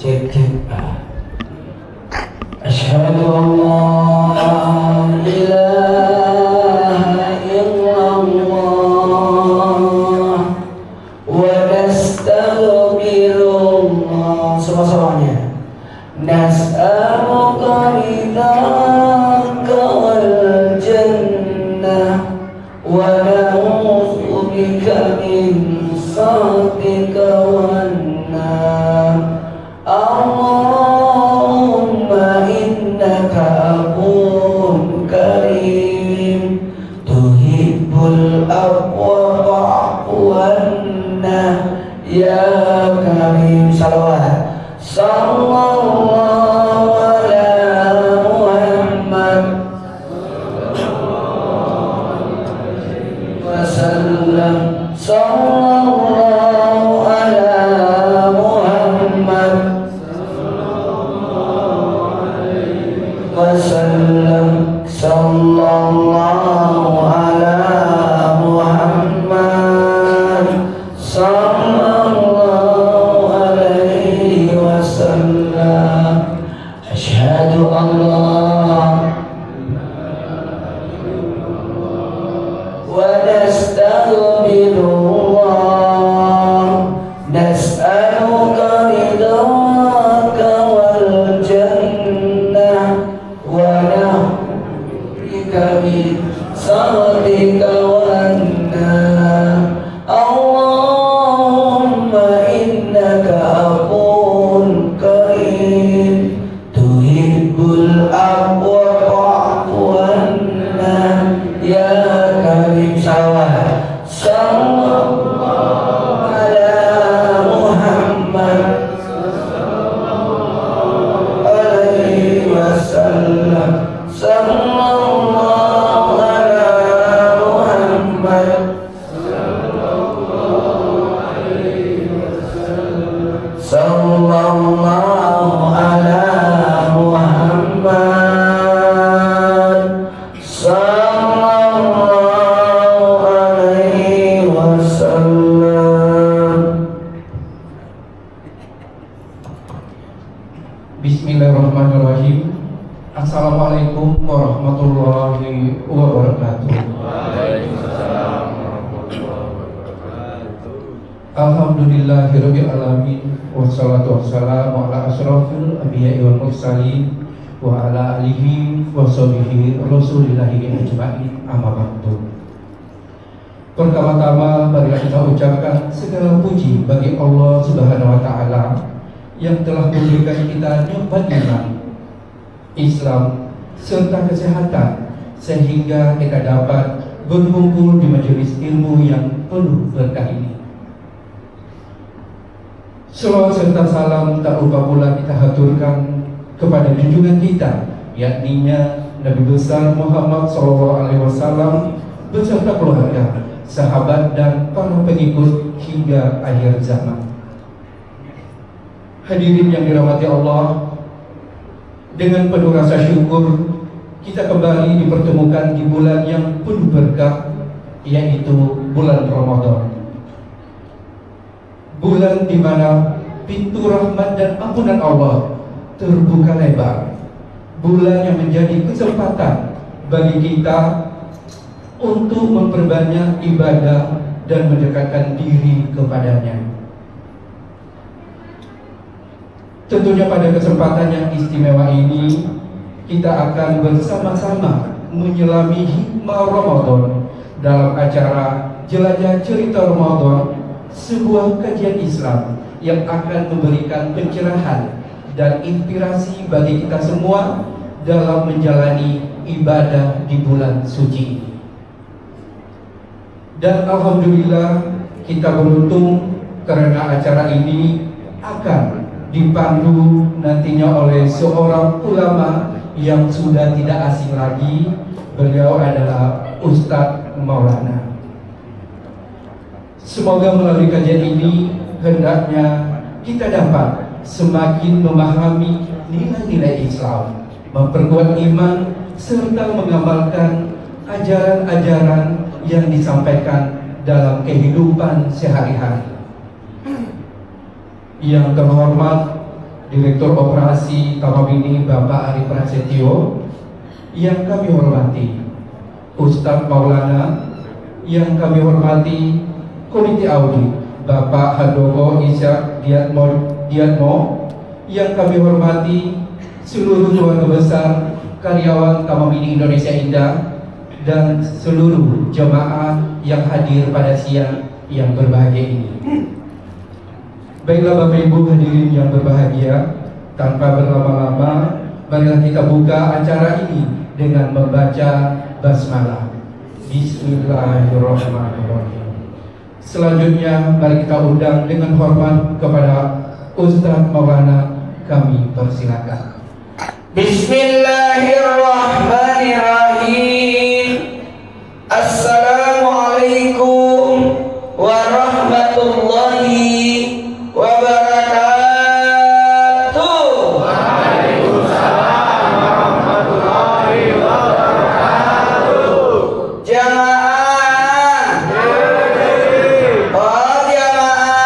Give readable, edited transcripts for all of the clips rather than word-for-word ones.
Cek cek. Asyhadu an la ilaha illallah wa nastaghfirullah. Sama-samanya. Nas'aluka ridhaka wal jannah wa na'udzubika min sakhatika wan nar. Allahumma innaka afuwwun karim tuhibbul afwa fa'fu anna ya karim. Salawat. Sallallahu ala Muhammad wa sallam. Sallallahu ala Muhammad wa sallam. Sallallahu ala Muhammad sallallahu alaihi wasallam. Asyhadu an la wa nastaghfirullah. Nas'aluka ridhaka wal jannah wa na'udzubika min sakhatika wan nar. Allahumma innaka afuwwun karim tuhibbul afwa fa'fu anna ya karim. Salawat. Sallallahu ala Muhammad alaihi wasallam. Sallallahu ala Muhammad sallallahu ala Muhammad sallallahu alaihi wasallam. Bismillahirrahmanirrahim. Assalamualaikum warahmatullahi wabarakatuh. Alhamdulillahirabbil alamin wassalatu wassalamu ala asyrofil anbiya'i wal mursalin wa ala alihi wa sahbihi rasulillahi ajma'in. Amma ba'du. Pertama-tama marilah kita ucapkan segala puji bagi Allah Subhanahu wa taala yang telah memberikan kita nikmat iman, Islam serta kesehatan sehingga kita dapat berkumpul di majelis ilmu yang penuh berkah ini. Selawat serta salam tak lupa pula kita haturkan kepada junjungan kita, yakninya Nabi besar Muhammad SAW beserta keluarga, sahabat dan para pengikut hingga akhir zaman. Hadirin yang dirahmati Allah, dengan penuh rasa syukur kita kembali dipertemukan di bulan yang penuh berkah, yaitu bulan Ramadan. Bulan di mana pintu rahmat dan ampunan Allah terbuka lebar. Bulan yang menjadi kesempatan bagi kita untuk memperbanyak ibadah dan mendekatkan diri kepadanya. Tentunya pada kesempatan yang istimewa ini kita akan bersama-sama menyelami hikmah Ramadan dalam acara Jelajah Cerita Ramadan, sebuah kajian Islam yang akan memberikan pencerahan dan inspirasi bagi kita semua dalam menjalani ibadah di bulan suci ini. Dan alhamdulillah kita beruntung karena acara ini akan dipandu nantinya oleh seorang ulama yang sudah tidak asing lagi. Beliau adalah Ustadz Maulana. Semoga melalui kajian ini hendaknya kita dapat semakin memahami nilai-nilai Islam, memperkuat iman, serta mengamalkan ajaran-ajaran yang disampaikan dalam kehidupan sehari-hari. Yang terhormat Direktur Operasi Tamabini Bapak Ari Prasetyo, yang kami hormati Ustadz Maulana, yang kami hormati Komite Audit Bapak Handoko Ishak Diatmo, yang kami hormati seluruh keluarga besar karyawan Tamabini Indonesia Indah, dan seluruh jemaah yang hadir pada siang yang berbahagia ini. Baiklah Bapak Ibu hadirin yang berbahagia, tanpa berlama-lama, marilah kita buka acara ini dengan membaca basmalah. Bismillahirrahmanirrahim. Selanjutnya mari kita undang dengan hormat kepada Ustadz Maulana, kami persilakan. Bismillahirrahmanirrahim. Assalamualaikum warahmatullahi wabarakatuh. Waalaikumsalam warahmatullahi wabarakatuh. Jamaah, oh jamaah,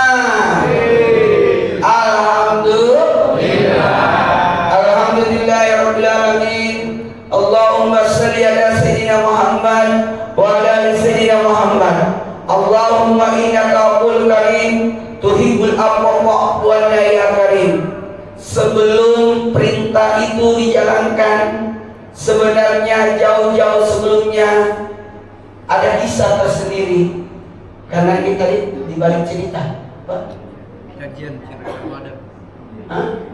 alhamdulillahirabbil alamin. Allahumma shalli ala sayyidina Muhammad wa ala ali sayyidina Muhammad. Allahumma innaka afuwwun karim tuhibbul afwa fa'fu anna ya karim. Sebelum perintah itu dijalankan, sebenarnya jauh-jauh sebelumnya ada kisah tersendiri. Karena kita di balik cerita, Pak. Kajian cerita Ramadan. Hah?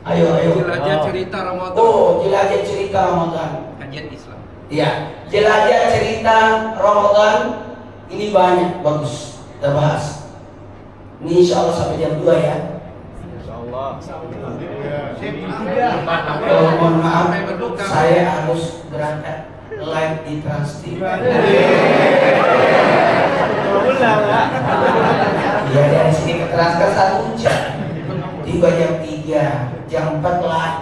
Ayo. Jelajah cerita Ramadan. Oh, jelajah cerita Ramadan. Kajian Islam. Ya, jelajah cerita Ramadan ini banyak bagus kita bahas. Ini insya Allah sampai jam 2 ya. Insyaallah. Oh, mohon maaf, saya harus berangkat live di Trans TV. Ya, dari sini ke Trans kan 1 jam. Tiba jam 3, jam 4 live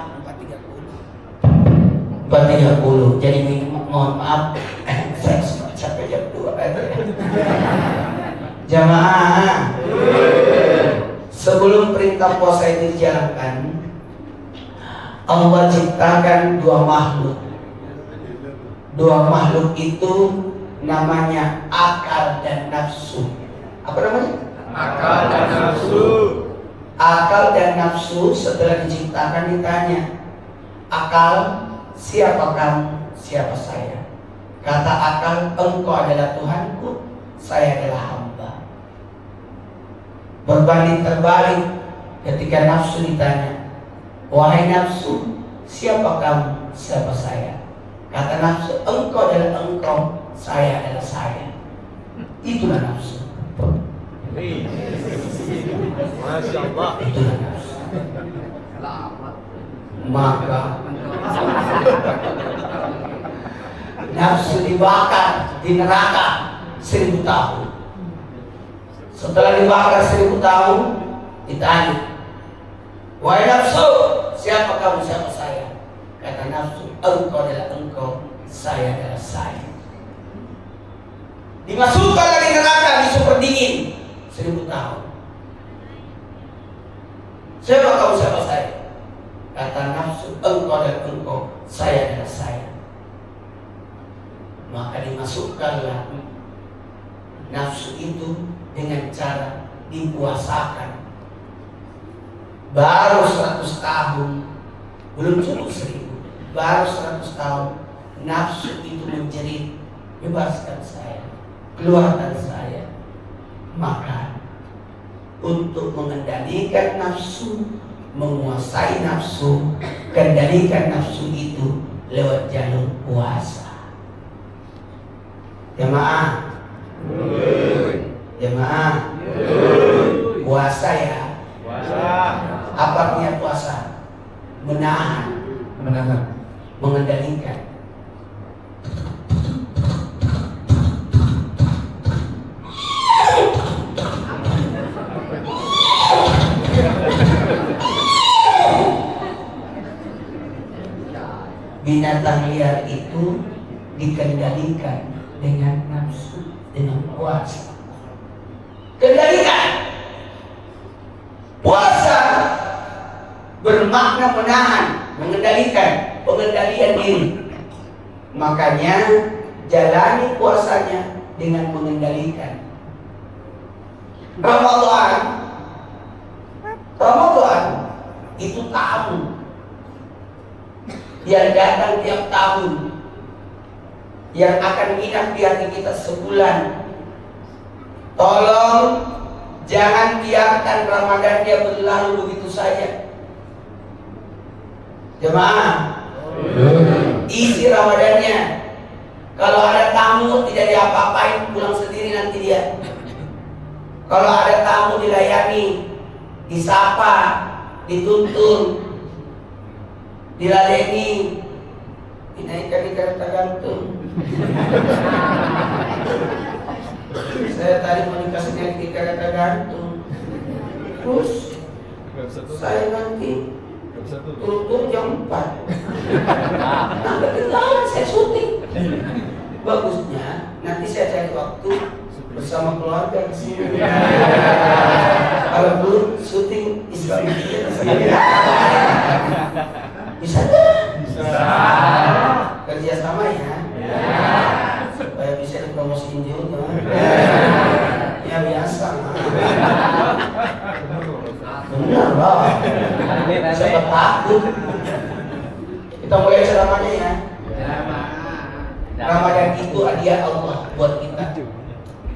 4.30. Jadi mohon maaf, saya sampai jam 2 aja. Jamaah, sebelum perintah puasa ini dijalankan, Allah ciptakan 2 makhluk. 2 makhluk itu namanya akal dan nafsu. Apa namanya? Akal dan nafsu. Akal dan nafsu setelah diciptakan ditanya, akal, siapa kamu? Siapa saya? Kata akal, engkau adalah Tuhanku, saya adalah hamba. Berbanding terbalik ketika nafsu ditanya, wahai nafsu, siapa kamu? Siapa saya? Kata nafsu, engkau adalah engkau, saya adalah saya. Itulah nafsu. Masya Allah. Itulah nafsu. Maka nafsu dibakar di neraka 1000 tahun. Setelah dibakar 1000 tahun, ditanya, wahai nafsu, siapa kamu, siapa saya? Kata nafsu, engkau adalah engkau, saya adalah saya. Dimasukkan lagi neraka di super dingin 1000 tahun. Siapa kamu, siapa saya? Kata nafsu, engkau adalah engkau, saya adalah saya. Maka dimasukkanlah nafsu itu dengan cara dipuasakan. Baru 100 tahun, belum cukup 1000, baru 100 tahun nafsu itu menjerit, bebaskan saya, keluarkan saya. Maka untuk mengendalikan nafsu, menguasai nafsu, kendalikan nafsu itu lewat jalur puasa. Jemaah, jemaah, puasa ya. Apa artinya puasa? Menahan, mengendalikan. Binatang liar itu dikendalikan dengan nafsu, dengan puasa. Kendalikan. Puasa bermakna menahan, mengendalikan, pengendalian diri. Makanya jalani puasanya dengan mengendalikan. Ramadan itu tamu yang datang tiap tahun, yang akan nginap di hati kita sebulan. Tolong jangan biarkan Ramadan dia berlalu begitu saja. Jemaah, isi Ramadannya. Kalau ada tamu tidak diapa-apain, pulang sendiri nanti dia. Kalau ada tamu dilayani, disapa, dituntun, diladeni, dinaikkan di kereta gantung. Saya tadi mau dikasih di kereta gantung, terus saya nanti turun jam 4. Nah, ketinggalan saya syuting. Bagusnya nanti saya cari waktu bersama keluarga di sini. Kalau belum syuting istri bisa kerja sama ya, supaya bisa dipromosiin juga. Ya biasa. Benar lah. Siapa takut? Kita mulai ceramahnya ya. Ramadan itu hadiah Allah buat kita.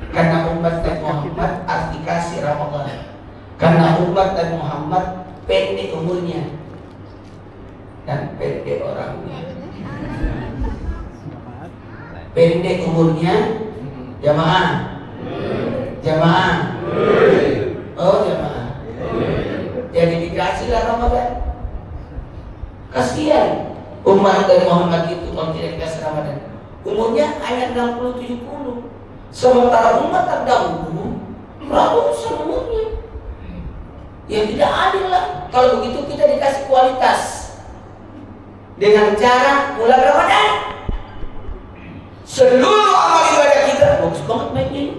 Karena umat Nabi Muhammad arti kasih Ramadan. Karena umat Nabi Muhammad pendek umurnya dan pendek orangnya. Pendek umurnya, jamaah. Jamaah. Oh jamaah. Jadi dikasihlah Ramadan. Kasihan umat Nabi Muhammad itu kalau tidak dikasih Ramadan. Umurnya hanya 60-70. Sementara umat terdahulu ratusan umurnya. Ya tidak adil lah. Kalau begitu kita dikasih kualitas dengan cara bulan Ramadan. Seluruh amal ibadah kita bagus banget mainnya.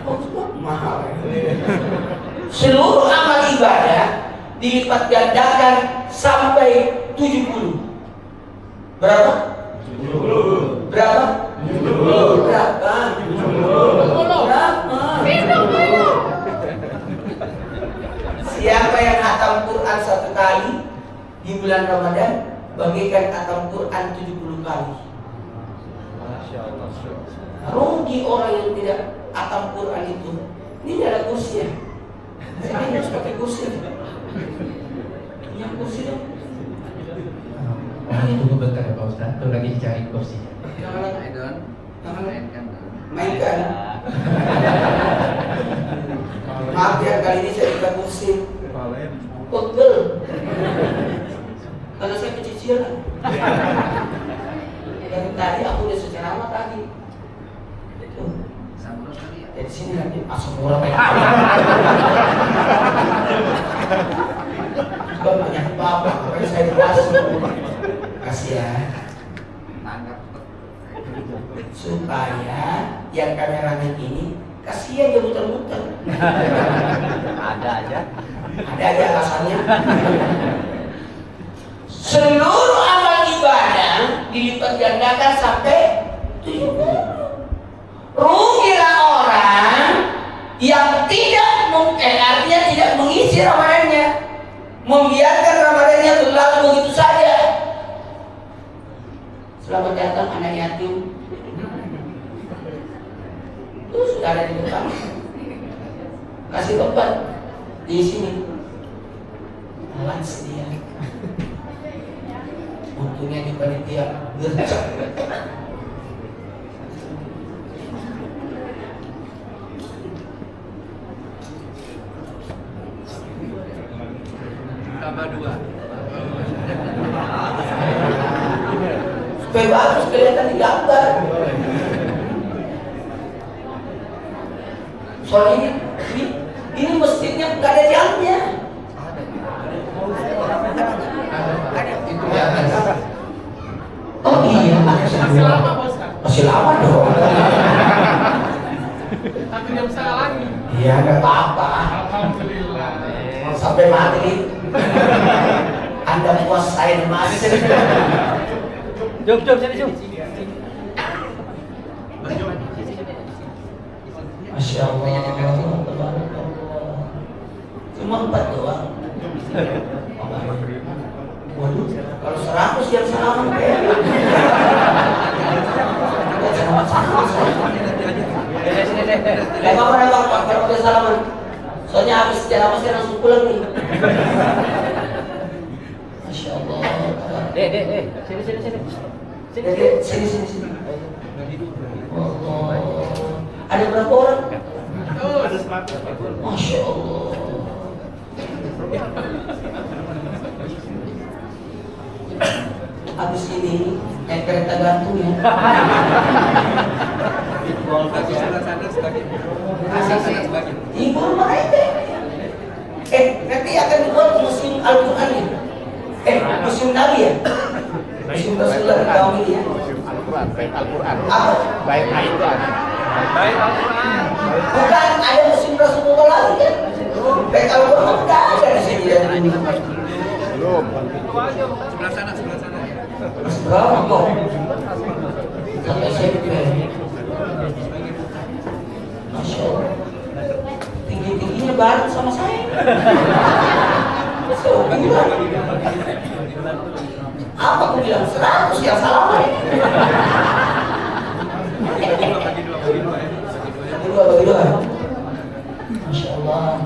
Bagus banget, mahal. Seluruh amal ibadah dilipat gandakan sampai 70. Berapa? 70. Berapa? 70. Berapa? 70. Berapa? Siapa yang khatam Quran 1 kali di bulan Ramadan, bagikan khatam Quran 70 kali. Rugi orang yang tidak khatam Quran itu. Ini tidak ada kursi ya. Ini harus pakai kursi. Yang kursi dong. Tunggu bentar ya Pak Ustaz, tuh lagi cari kursi. Mainkan. Maaf ya, kali ini saya tidak kursi. Pegel. Karena saya kecicilan. Dari tadi aku udah secara tadi. Itu. Dari sini nanti masuk murah kayak apa? Bukan banyak apa-apa, makanya saya dikasih. Kasih ya. Supaya yang kameramen ini kasihan dia muter-muter. Ada aja Alasannya. Seluruh amal ibadah dilipat gandakan sampai 70. Rugilah orang yang artinya tidak mengisi Ramadannya, membiarkan Ramadannya berlalu begitu saja. Selamat datang anak yatim. Itu sudah ada di depan. Kasih tempat di sini. Lans dia. Untungnya di panitia gercep. Tambah 2. Supaya bagus kelihatan di gambar. Soalnya ini masjidnya nggak ada jamnya. Oh iya, masih lama dong. Tapi jam setengah lagi. Iya, nggak apa-apa. Alhamdulillah. sampai mati. Anda puas, saya emas. Jom, sini, jom. Masya Allah. Cuma 4 doang. Waduh, kalau 100 yang salaman kayak Gak apa-apa Pak, kalau udah salaman. Soalnya habis ceramah saya langsung pulang nih. Masya Allah. Sini. Allah. Ada berapa orang? Masya Allah. Habis ini kereta gantung ya. Ibu rumah itu. Nanti akan dibuat musim Al-Quran ya. Musim Nabi ya. Musim Rasulullah tahun ini ya. Al-Quran. Apa? Baik Al-Quran. Bukan ada musim Rasulullah lagi kan? Baik Al-Quran tidak ada di sini dan ini. Belum. Sebelah sana. Berapa kok? Sampai SMP. Masya Allah. Tinggi-tingginya bareng sama saya. Seumuran. Apa aku bilang 100 yang salah bagi dua. Masya Allah.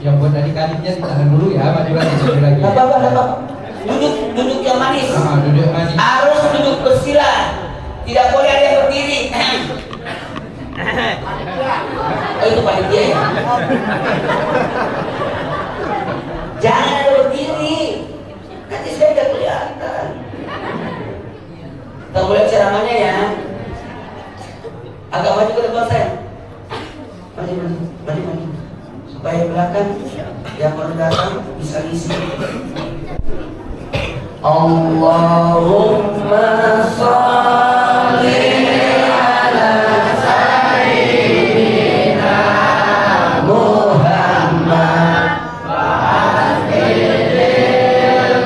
Yang buat adik-adiknya ditahan dulu ya, maju lagi. Gak apa-apa. Duduk yang manis. Duduk manis. Harus duduk bersila. Tidak boleh ada yang berdiri. Oh itu panitia ya. Jangan ada berdiri. Nanti saya tidak kelihatan. Kita mulai ceramahnya ya. Agak maju ke depan saya. Maju. Supaya belakang yang baru datang bisa ngisi. Allahumma sholli ala sayyidina Muhammad wa akhiril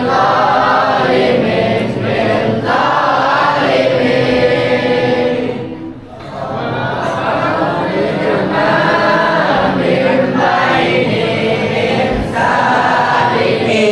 qalimin min zalimin min bainihim salimin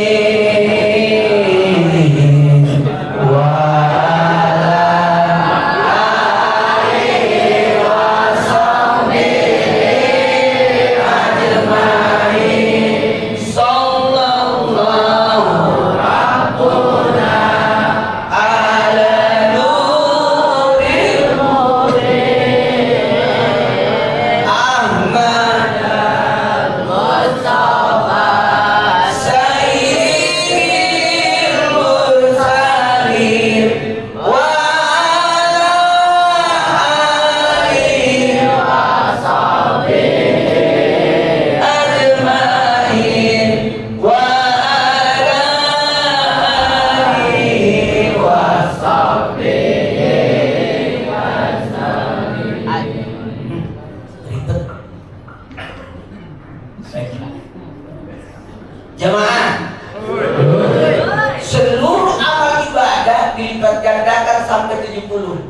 Jemaah, seluruh amal ibadah dilipat gandakan sampai 70.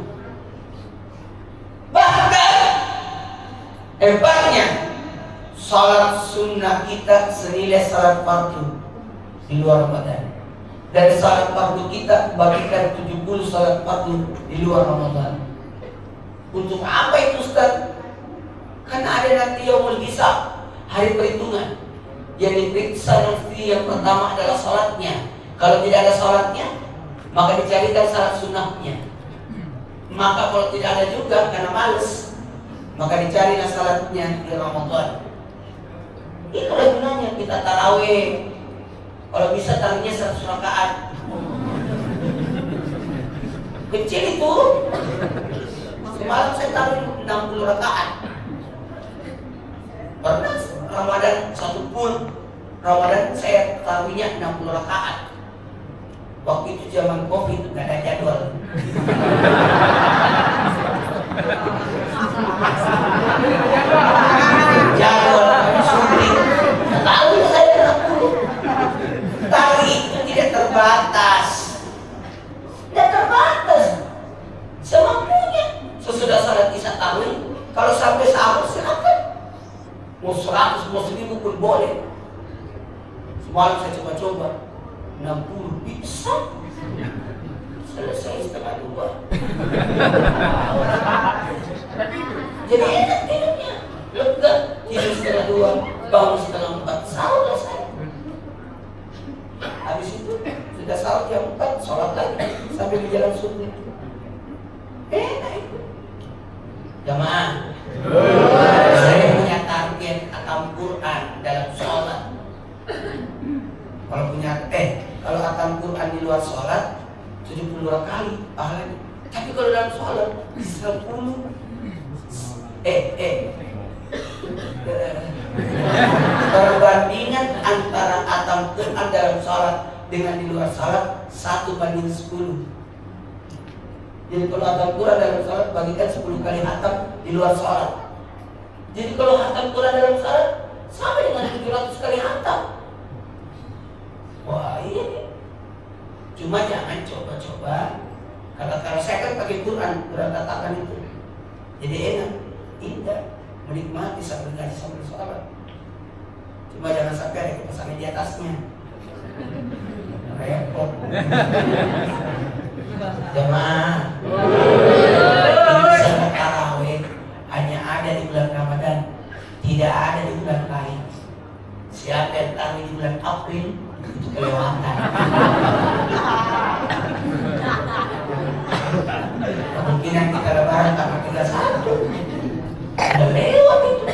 Bahkan hebatnya salat sunnah kita senilai salat fardu di luar Ramadan. Dan salat fardu kita bagikan 70 salat fardu di luar Ramadan. Untuk apa itu Ustaz? Karena ada nanti yaumul hisab, hari perhitungan. Yang diperiksa nanti yang pertama adalah salatnya. Kalau tidak ada salatnya, maka dicarikan salat sunnahnya. Maka kalau tidak ada juga karena males, maka dicarilah salatnya di Ramadan. Itulah gunanya kita tarawih. Kalau bisa tarawihnya 100 rakaat. Kecil itu. Semalam saya tarawih 60 rakaat. Pernah Ramadan satu pun Ramadan saya tarawihnya 60 rakaat. Waktu itu zaman Covid, nggak ada jadwal. Jadwal syuting, nggak tahu saya. Malam saya coba-coba 60 bisa. Selesai 1:30. Jadi enak tidurnya, lega, tidur 2:30, bangun 3:30, sahur lah saya. Habis itu sudah sahur jam 4, sholat lagi sampai di jalan subuh. Enak itu. Jamaah, saya punya target khatam Quran dalam sholat. Kalau khatam Quran di luar sholat 72 kali pahalanya. Tapi kalau dalam sholat 10. Perbandingan antara khatam Quran dalam sholat dengan di luar sholat 1:10. Jadi kalau khatam Quran dalam sholat bagikan 10 kali khatam di luar sholat. Jadi kalau khatam Quran dalam sholat sama dengan 700 kali khatam. Wah iya nih. Cuma jangan coba-coba. Kalau saya kan pakai Quran tatakan itu. Jadi enak, indah, menikmati sambil ngaji sambil sholat. Cuma jangan sampai ada kepesannya di atasnya. Repot. Jemaah, ibadah tarawih hanya ada di bulan Ramadan, tidak ada di bulan lain. Siapa yang tarawih di bulan April itu kelewatan. Kemungkinan kita lebaran tanggal 31 sudah lewat itu.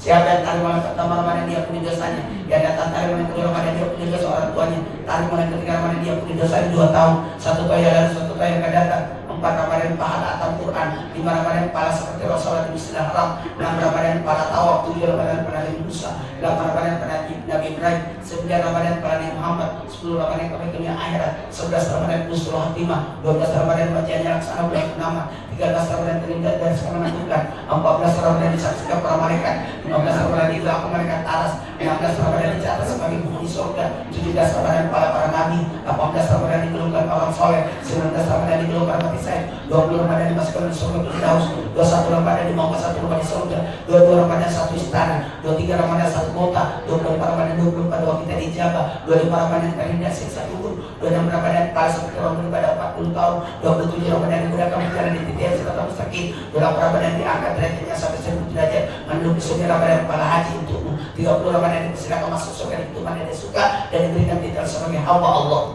Siapa yang tarik malam pertama Ramadan dia punya dosanya. Yang datang tarik malam kedua Ramadan dia punya dosa orang tuanya. Tarik malam ketiga Ramadan dia punya dosanya 2 tahun. 1 tahun yang lalu, 1 tahun yang akan datang. 4 Ramadan pahala atam Quran, 5 Ramadan pahala seperti Rasulullah di Masjidil Haram, 6 Ramadan pahala tawaf, 7 Ramadan pahala Nabi Musa, 8 Ramadan pahala Nabi Ibrahim, 9 Ramadan pahala Nabi Muhammad, 10 Ramadan kebaikan akhirat, 11 Ramadan husnul khatimah, 12 Ramadan bacaannya laksana bulan purnama, 13 Ramadan terhindar dari segala menakutkan, 14 Ramadan disaksikan para malaikat, 15 Ramadan didoakan malaikat aras, 16 Ramadan dicatat sebagai penghuni surga, 17 Ramadan para nabi, 18 Ramadan digolongkan orang soleh, 19 Ramadan digolongkan mati saya, 20 Ramadan dimasukkan ke surga Firdaus, 21 Ramadan dibawa ke 1 rumah di surga, 22 Ramadan 1 istana, 23 Ramadan 1 kota, 24 Ramadan 24 doa kita dijabah, 25 Ramadan terhindar siksa kubur, 26 Ramadan pahala seperti orang beribadah 40 tahun, 27 Ramadan digunakan berjalan di titik yang serta mustaqim, 28 Ramadan diangkat derajatnya sampai 1000 derajat, menuju 9 Ramadan pahala haji untukmu, 30 Ramadan dipersilakan masuk surga itu mana dia suka dan diberikan titel sebagai hamba Allah.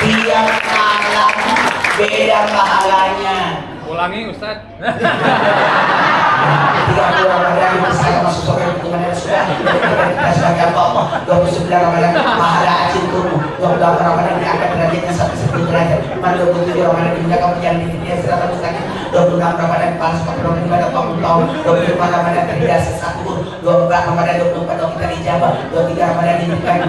Tiap malam beda pahalanya. Ulangi Ustaz. 30 Ramadan dipersilakan masuk surga itu mana dia suka dan diberikan sebagai hamba Allah. 29 Ramadan pahala haji untukmu, 28 Ramadan diangkat derajatnya sampai 1000 derajat, 27 Ramadan digunakan berjalan di titik yang serta mustaqim, 26 Ramadan pahala seperti orang beribadah 40 tahun, 25 Ramadan terhindar siksa kubur, 24 Ramadan 24 doa kita dijabah, 23 Ramadan diberikan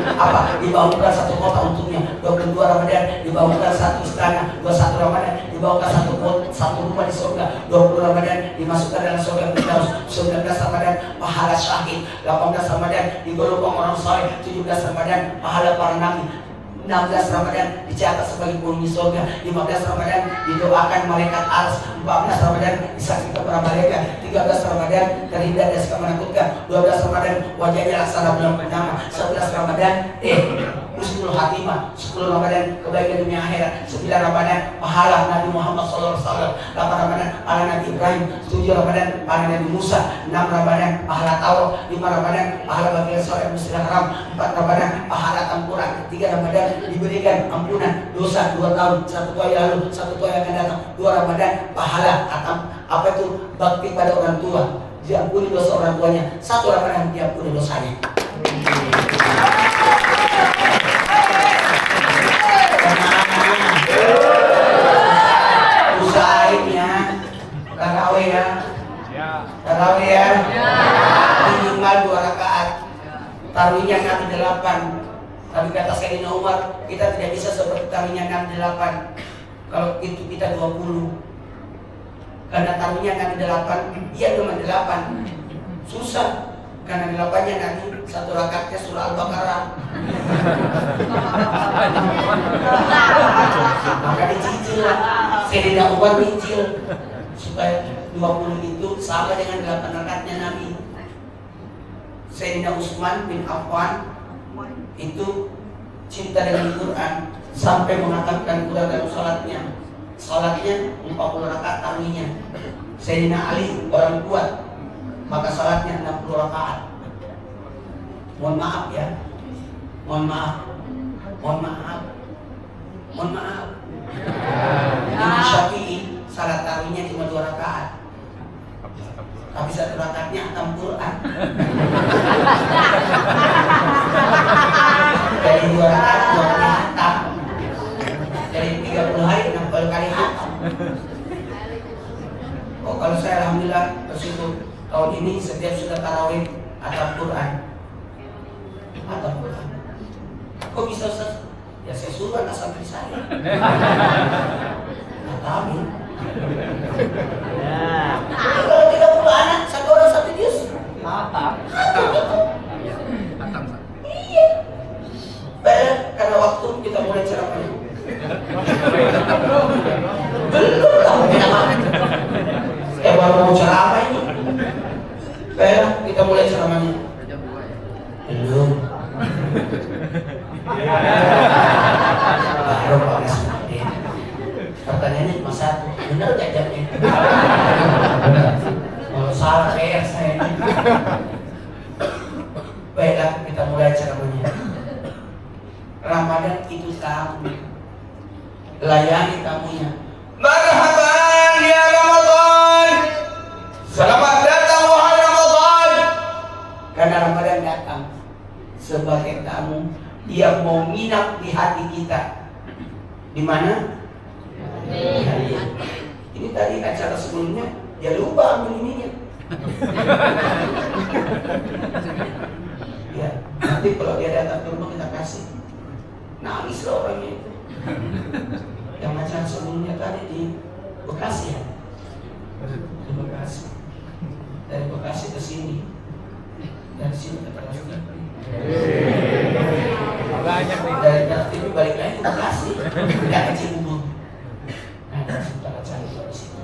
dibangunkan 1 kota untuknya, 22 Ramadan dibangunkan 1 istana, 21 Ramadan dibangunkan 1 rumah di surga, 20 Ramadan dimasukkan dalam surga Firdaus, 19 Ramadan pahala syahid, 18 Ramadan digolongkan orang saleh, 17 Ramadan pahala para nabi, 16 Ramadan dicatat sebagai penghuni surga, 15 Ramadan didoakan malaikat ars, 14 Ramadan disaksikan para malaikat, 13 Ramadan terhindar dari segala menakutkan, 12 Ramadan wajahnya laksana bulan purnama, 11 Ramadan husnul khatimah, 10 Ramadan kebaikan dunia akhirat, 9 Ramadan pahala Nabi Muhammad SAW, 8 Ramadan pahala Nabi Ibrahim, 7 Ramadan pahala Nabi Musa, 6 Ramadan pahala tawaf, 5 Ramadan pahala bagian sholat Masjidil Haram, 4 Ramadan pahala Al-Quran, 3 Ramadan diberikan ampunan dosa 2 tahun, 1 tahun yang lalu, 1 tahun yang akan datang, 2 Ramadan pahala apa itu bakti pada orang tua, diampuni dosa orang tuanya, 1 Ramadan diampuni dosanya. Usahain ya, tarawih ya, tarawih ya, minimal 2 rakaat, tarawihnya Nabi 8. Tapi kata Sayyidina Umar, kita tidak bisa seperti tarawihnya Nabi 8. Kalau itu kita 20. Karena tarawihnya Nabi 8, dia cuma 8. Susah. Karena 8-nya Nabi 1 rakaatnya surah Al-Baqarah. Maka dicicil lah. Sayyidina Umar dicicil supaya 20 itu sama dengan 8 rakaatnya Nabi. Sayyidina Utsman bin Affan itu cinta dengan Quran sampai mengatakan Quran dalam salatnya 40 rakaat tarawihnya. Sayyidina Ali orang kuat, maka salatnya 60 rakaat. Mohon maaf ya, mohon maaf. Imam Syafi'i salat tarawihnya cuma 2 rakaat, tapi 1 rakaatnya hatam Quran. Dari 2 rakaat 2 kali hatam, dari 30 hari 60 kali hatam. Oh, kalau saya alhamdulillah bersyukur tahun ini setiap sudah tarawih hatam Quran. Kok bisa Ustaz? Ya saya suruh anak santri saya. Amin. Kalau 30 anak, 1 orang 1 juz. Hatam. Iya. Baik, karena waktu kita mulai ceramah. Belum tahu kenapa. Saya baru mau ceramah ini. Baik, kita mulai ceramahnya. Belum. Baru Pak Nasruddin. Pertanyaannya cuma 1. Benar gak jamnya? Benar. Kalau salah kayak saya. Baiklah, kita mulai ceramahnya. Ramadan itu tamu. Layani tamunya. Marhaban ya Ramadan. Selamat datang wahai Ramadan. Karena Ramadan datang sebagai tamu, dia mau nginap di hati kita. Di mana? Di hati. Ini tadi acara sebelumnya, dia lupa ambil ininya. Ya, nanti kalau dia datang ke rumah kita kasih. Nangis loh orangnya itu. Yang acara sebelumnya tadi di Bekasi ya. Di Bekasi. Dari Bekasi ke sini. Dari sini ke Bekasi. Banyak nih. Dari TV balik lagi ke Bekasi, nggak ke Cibubur. Nah, sebentar cari di situ.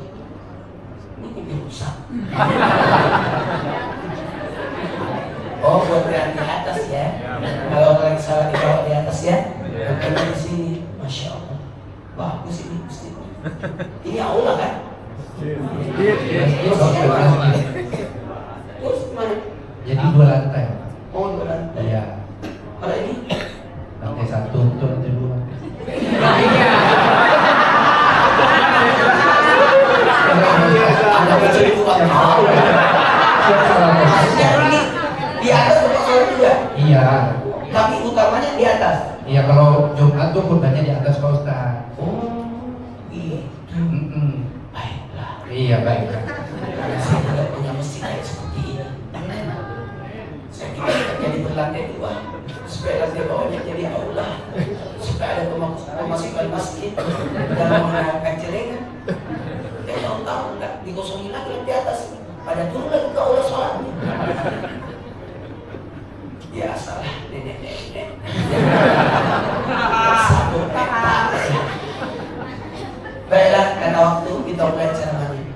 Ini pinggir rusak. Oh, buat yang di atas ya. Kalau lagi salah di bawah di atas ya. Bukan di sini. Masya Allah. Bagus ini mesti. Ini aula kan? Terus gimana? Jadi 2 lantai. Oh, 2 lantai. Iya. Kalau ini? Lantai 1 untuk lantai 2. Ada kecenderungan tahu. Ini di atas untuk sholat juga. Iya. Tapi utamanya di atas. Iya, kalau Jumat tuh khutbahnya di atas Pak Ustaz. Oh, gitu. Baiklah. Iya, baik. Saya tidak punya masjid kayak seperti ini. Saya kira jadi berlantai 2 supaya lantai bawahnya jadi aula, supaya ada pemasukan masjid dan menggunakan celengan. Ya tahu nggak dikosongin lagi di atas, pada turun lagi ke aula sholatnya. Biasalah nenek-nenek. Satu petak. Baiklah, karena waktu kita mulai ceramahnya.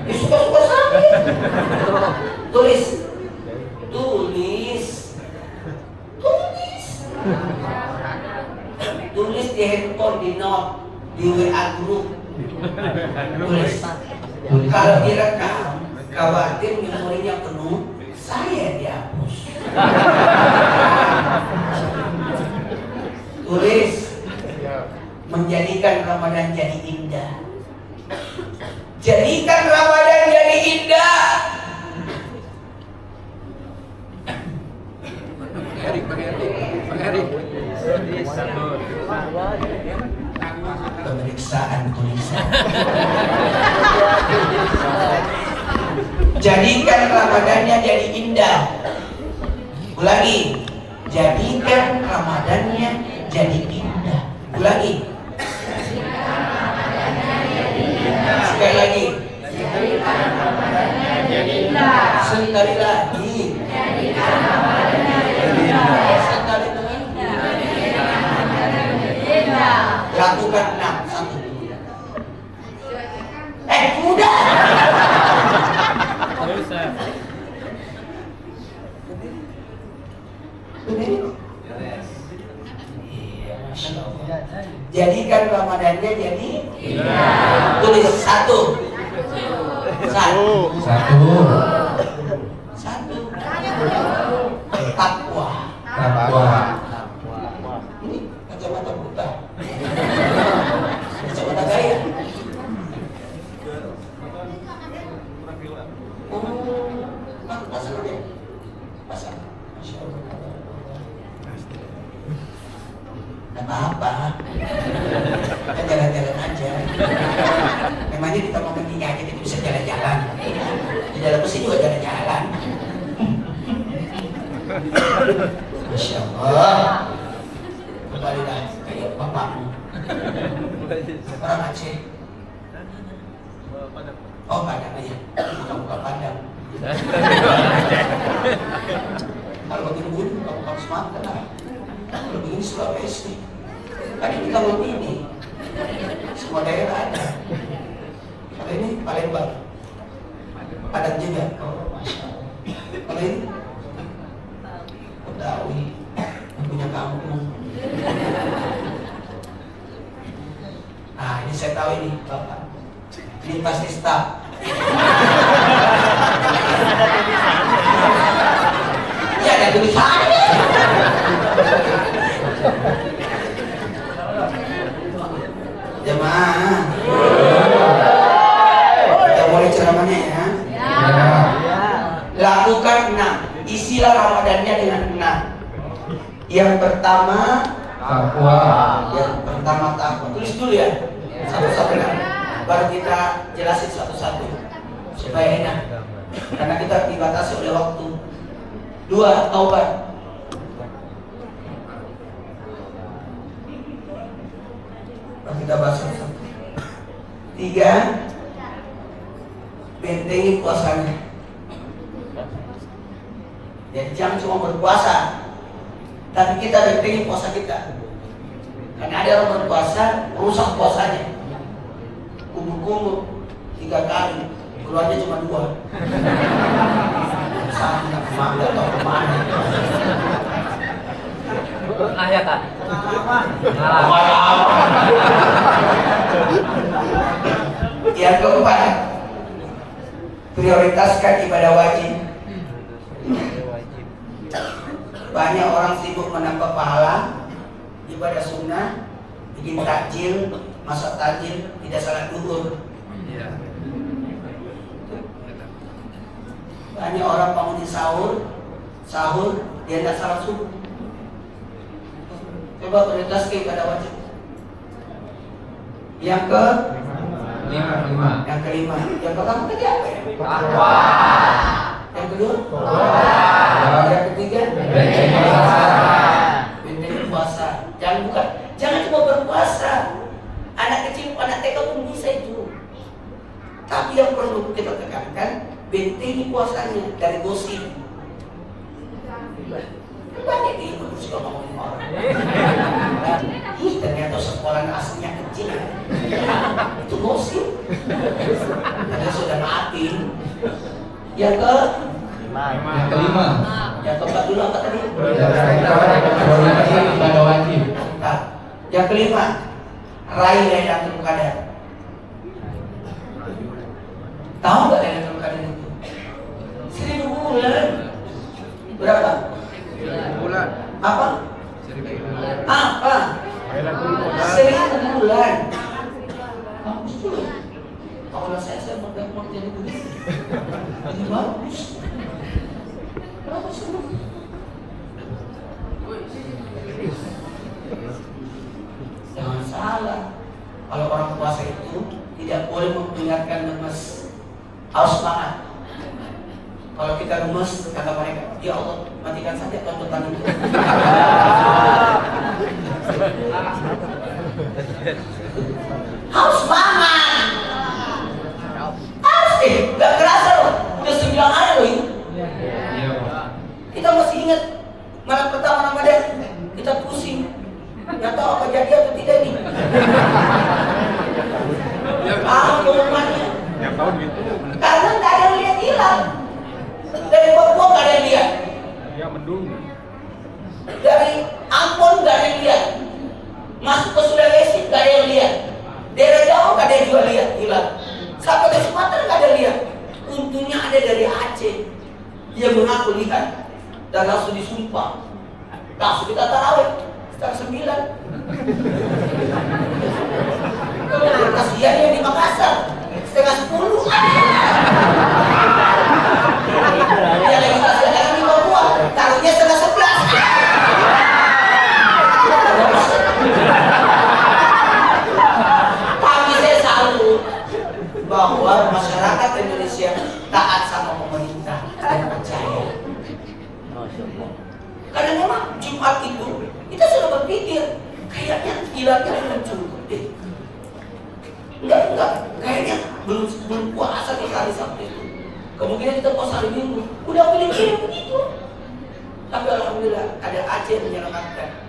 Suka-suka sakit. Tulis. Tulis di handphone, di note, di WA group. Tulis. Kalau direkam, khawatir memorinya penuh, saya dihapus. Tulis. Menjadikan Ramadan jadi indah. Jadikan Ramadan jadi indah. Pemeriksaan tulisan. Jadikan Ramadannya jadi indah. Ulangi. Jadikan Ramadannya jadi indah. Ulangi. Sekali lagi. Sekali lagi. Sekali lagi. Lakukan 6. Benar? Iya, Masya Allah. Jadikan Ramadannya jadi tulis satu. Takwa. Ini kacamata buta. Kacamata gaya. Pasang aja. Pasang. Masya Allah. Gak apa-apa. Kita jalan-jalan aja. Memangnya kita mau pergi aja kita bisa jalan-jalan. Di dalam mesin juga jalan-jalan. Masya Allah. Kembali lagi kayak bapakmu. Orang Aceh. Oh, Padang aja. Bukan Padang. Kalau begini bukan Sumatera lah. Kalau begini Sulawesi. Tadi kita mau ini. Semua daerah ada. Kalau ini Palembang. Padang juga. Oh, Masya Allah. Kalau ini Betawi. Punya kampung. Nah, ini saya tahu ini Bapak. Ini pasti staf. Ya ada tulisannya. Jemaah. Kita mulai ceramahnya ya. Lakukan 6. Isilah Ramadannya dengan 6. Yang pertama Takwa. Yang pertama takwa. Tulis dulu ya. Satu-satu kan. Baru kita jelasin satu-satu supaya enak. Karena kita dibatasi oleh waktu. 2. Taubat. Baru kita bahas satu-satu. 3. Bentengi puasanya. Jadi jangan cuma berpuasa, tapi kita bentengi puasa kita. Karena ada orang berpuasa, rusak puasanya. Kumur-kumur 3 kali, keluarnya cuma 2. Sama kemana atau kemana? Ayat kan? Yang keempat, prioritaskan ibadah wajib. Banyak orang sibuk menambah pahala ibadah sunnah, bikin takjil, masak takjil, tidak salat duhur. Banyak orang bangun sahur, dia tidak salat subuh. Coba prioritaskan ibadah wajib. Yang kelima, yang pertama tadi apa ya? Takwa. Yang kedua? Yang ketiga? Bentengi puasa. Jangan cuma berpuasa. Anak kecil, anak TK pun bisa itu. Tapi yang perlu kita tekankan, bentengi puasanya dari gosip. Banyak di ibu suka ngomongin orang. Ternyata sekolah aslinya kecil. Itu gosip. Karena sudah maafin. Yang kelima. Yang keempat dulu apa tadi? Ibadah wajib. Yang kelima, raih Lailatul Qadar. Tahu nggak Lailatul Qadar itu? 1000 bulan. Berapa? Bulan. Apa? 1000 bulan. Bagus tuh. Kalau saya mau jadi begitu. Ini bagus. Bagus tuh. Jangan salah. Kalau orang puasa itu tidak boleh mengingatkan lemes. Harus semangat. Kalau kita lemes, kata mereka, ya Allah, matikan saja tontonan itu. Harus semangat. Harus gak kerasa loh. Udah 9 hari loh ini. Kita masih ingat malam pertama Ramadan, kita pusing. Nggak tahu apa jadi atau tidak nih. Pengumumannya. Yang tahun gitu. Karena nggak ada yang lihat hilal. Dari Papua nggak ada yang lihat. Dari Ambon gak ada yang lihat, masuk ke Sulawesi gak ada yang lihat, daerah Jawa gak ada yang juga lihat, hilang. Sampai ke Sumatera gak ada yang lihat. Untungnya ada dari Aceh, dia mengaku lihat dan langsung disumpah, langsung kita tarawih setengah 9. Kasihan yang di Makassar setengah 10. Dia lagi kasihan lagi di Papua, taruhnya setengah 11. Tapi saya salut bahwa masyarakat Indonesia taat sama pemerintah dan percaya. Karena memang Jumat itu kita sudah berpikir kayaknya kilatnya muncul. Enggak, kayaknya belum puasa kita hari Sabtu itu. Kemungkinan kita puasa hari Minggu. Udah pilih begitu. Tapi alhamdulillah ada Aceh yang menyelamatkan.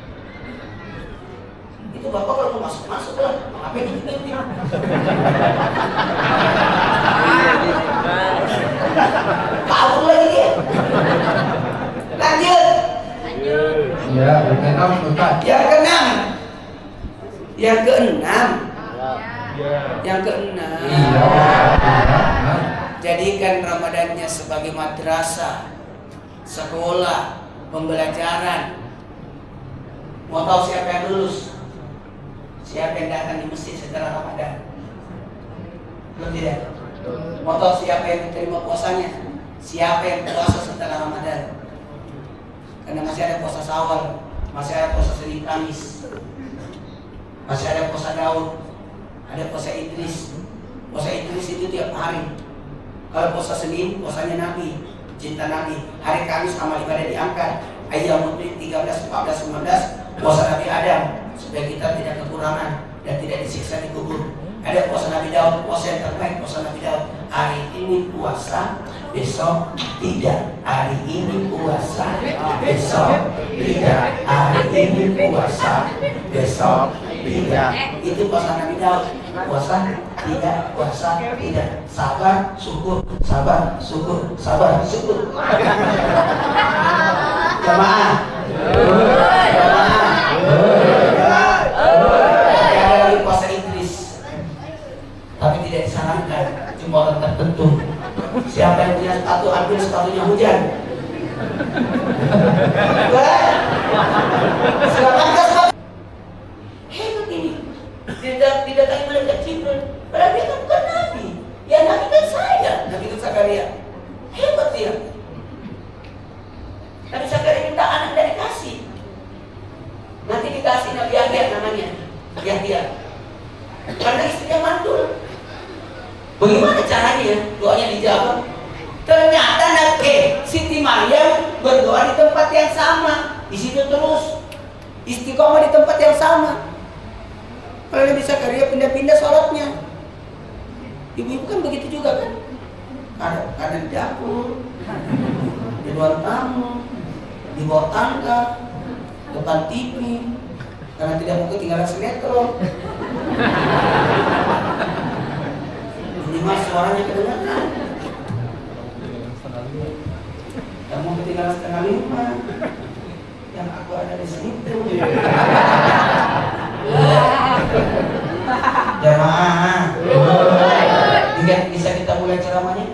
Itu Bapak kalau mau masuk lah. Ngapain gitu? Kabur lagi dia. Lanjut. Ya, berkenan Ustaz. Yang keenam. Yang keenam. Iya. Jadikan Ramadannya sebagai madrasah, sekolah, pembelajaran. Mau tahu siapa yang lulus? Siapa yang datang di masjid setelah Ramadan? Belum tidak? Mau tahu siapa yang menerima puasanya? Siapa yang puasa setelah Ramadan? Karena masih ada puasa Syawal, masih ada puasa Senin Kamis, masih ada puasa Daud, ada puasa Idris. Puasa Idris itu tiap hari. Kalau puasa Senin, puasanya Nabi, cinta Nabi. Hari Kamis amal ibadah diangkat. Ayyamul Bid 13, 14, 15, puasa Nabi Adam supaya kita tidak kekurangan dan tidak disiksa di kubur. Ada puasa Nabi Daud, puasa yang terbaik puasa Nabi Daud. Hari ini puasa, besok tidak. Hari ini puasa, besok tidak. Hari ini puasa, besok tidak. Itu puasa Nabi Daud. Puasa tidak, puasa tidak. Sabar, syukur, sabar, syukur, sabar, syukur. Jamaah. Ada lagi puasa Idris. Tapi tidak disarankan, cuma orang tertentu. Siapa yang punya sepatu, ambil sepatunya hujan. Selamatkan sepatu. Hebat ini. Tidak tadi malaikat Jibril. Padahal dia kan bukan Nabi. Ya Nabi kan saya, Nabi itu Zakaria. Hebat dia. Nabi Zakaria minta anak dan dikasih. Nanti dikasih Nabi Yahya namanya. Yahya. Karena istrinya mandul. Bagaimana caranya doanya dijawab? Ternyata Nabi Siti Maryam berdoa di tempat yang sama, di situ terus istiqomah di tempat yang sama. Kalau Nabi Zakaria pindah-pindah sholatnya, ibu-ibu kan begitu juga kan? Ada di dapur, di ruang tamu, di bawah tangga, depan TV, karena tidak mau ketinggalan sinetron. Minimal suaranya kedengaran. Yang mau ketinggalan 4:30, yang aku ada di situ. Jamaah. Bisa kita mulai ceramahnya?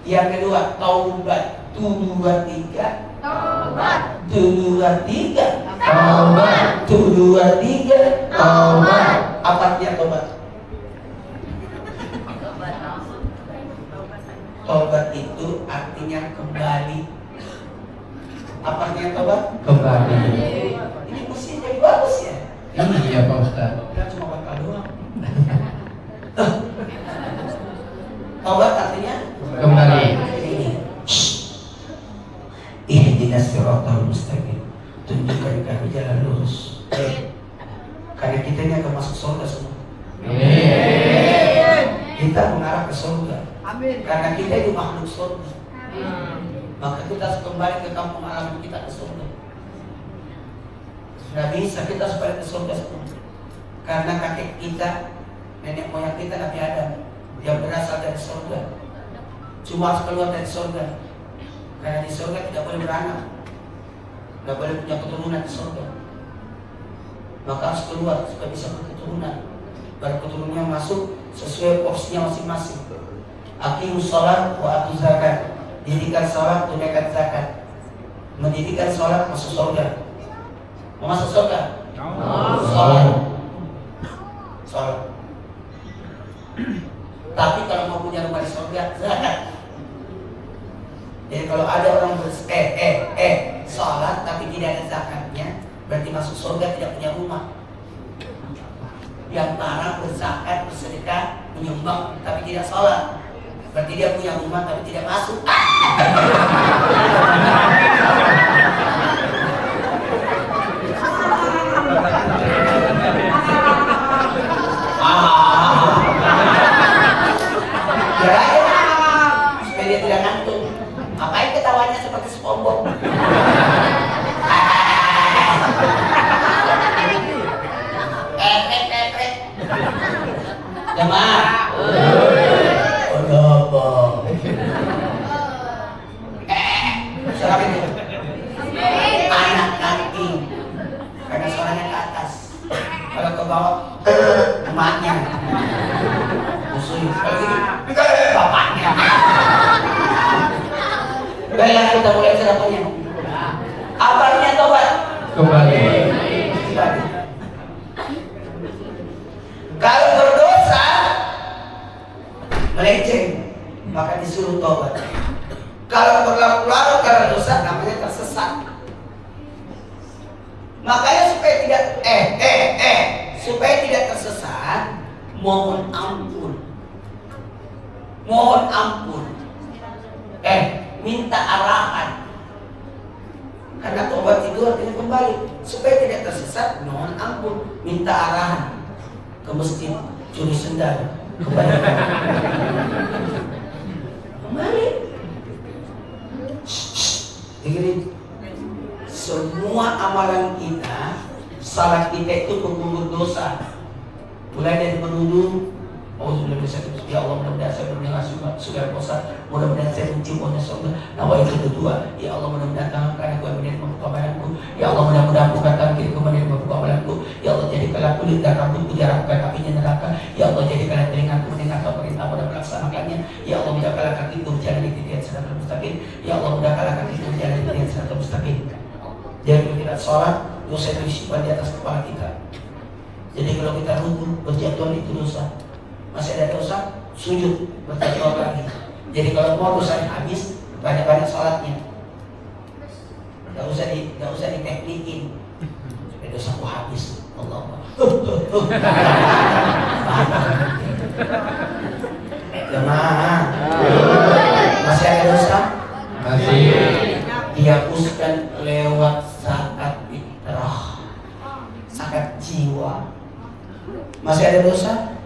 Yang kedua, taubat. 2, 3. Taubat. 2, 3. Taubat. 2, 3. Taubat. Apa artinya taubat? Taubat itu artinya kembali. Apa artinya taubat? Kembali. Ini kursi jadi bagus ya? Iya Pak Ustaz. Kan cuma bakal doang. Taubat artinya Kembali. Ihdinas siratal mustaqim. Tunjukkan kami jalan lurus. Karena kita ini akan masuk surga semua. Kita mengarah ke surga. Karena kita ini makhluk surga. Maka kita harus kembali ke kampung halaman kita, ke surga. Sudah bisa kita supaya ke surga semua. Karena kakek kita, nenek moyang kita Nabi Adam yang berasal dari surga. cuma harus keluar dari surga. Karena di surga tidak boleh beranak, tidak boleh punya keturunan di surga. Maka harus keluar supaya bisa berketurunan. Baru keturunannya masuk sesuai porsinya masing-masing. Aqimus shalah wa atuz zakat. Dirikan salat, tunaikan zakat. Mendirikan salat masuk surga. Mau masuk surga? Salat. Salat. Tapi kalau mau punya rumah di surga, zakat. Jadi kalau ada orang salat tapi tidak ada zakatnya, berarti masuk surga tidak punya rumah. Yang parah berzakat, bersedekah, menyumbang tapi tidak salat, berarti dia punya rumah tapi tidak masuk. Biar aja supaya dia tidak ngantuk. Ngapain ketawanya seperti SpongeBob? Jamaah. Kenapa? Siapa itu? Anak kambing. Karena suaranya ke atas. Kalau ke bawah, emaknya. Musuh. Kalau gitu, bapaknya. Baiklah, kita mulai sarapannya. Abarnya tobat. Kembali. Kalau berdosa melenceng, maka disuruh tobat. Kalau berlarut-larut karena dosa, namanya tersesat. Makanya supaya tidak tersesat, mohon ampun. Mohon ampun. Minta arahan. Karena tobat itu artinya kembali. Supaya tidak tersesat, mohon ampun, minta arahan. Ke masjid curi sendal, kembali. Dengerin, semua amalan kita, salat kita itu penggugur dosa. Mulai dari menuduh, ya Allah, mudah-mudahan saya mendengar suara puasa, mudah-mudahan saya mencium wangi surga. Nawa itu kedua, ya Allah, mudah-mudahan tangan kanan gue menerima amalanku. Ya Allah, mudah-mudahan bukan tangan kiri gue menerima amalanku. Ya Allah, jadikanlah kulit dan rambutku diharapkan apinya neraka. Ya Allah, jadikanlah telingaku mendengarkan perintahmu dan melaksanakannya. Ya Allah, mudahkanlah kakiku berjalan di titik siratal mustaqim. Ya Allah, mudahkanlah kakiku berjalan di titik siratal mustaqim. Jadi kalau kita sholat, dosa itu disimpan di atas kepala kita. Jadi kalau kita rukun, berjatuhan itu dosa. Masih ada dosa, sujud, berjatuhan lagi. Jadi kalau mau dosa habis, banyak-banyak sholatnya. Gak usah diteknikin supaya dosaku habis. Allah. Jemaah, masih ada dosa? Masih. Dihapuskan lewat zakat fitrah, zakat jiwa. Masih ada dosa?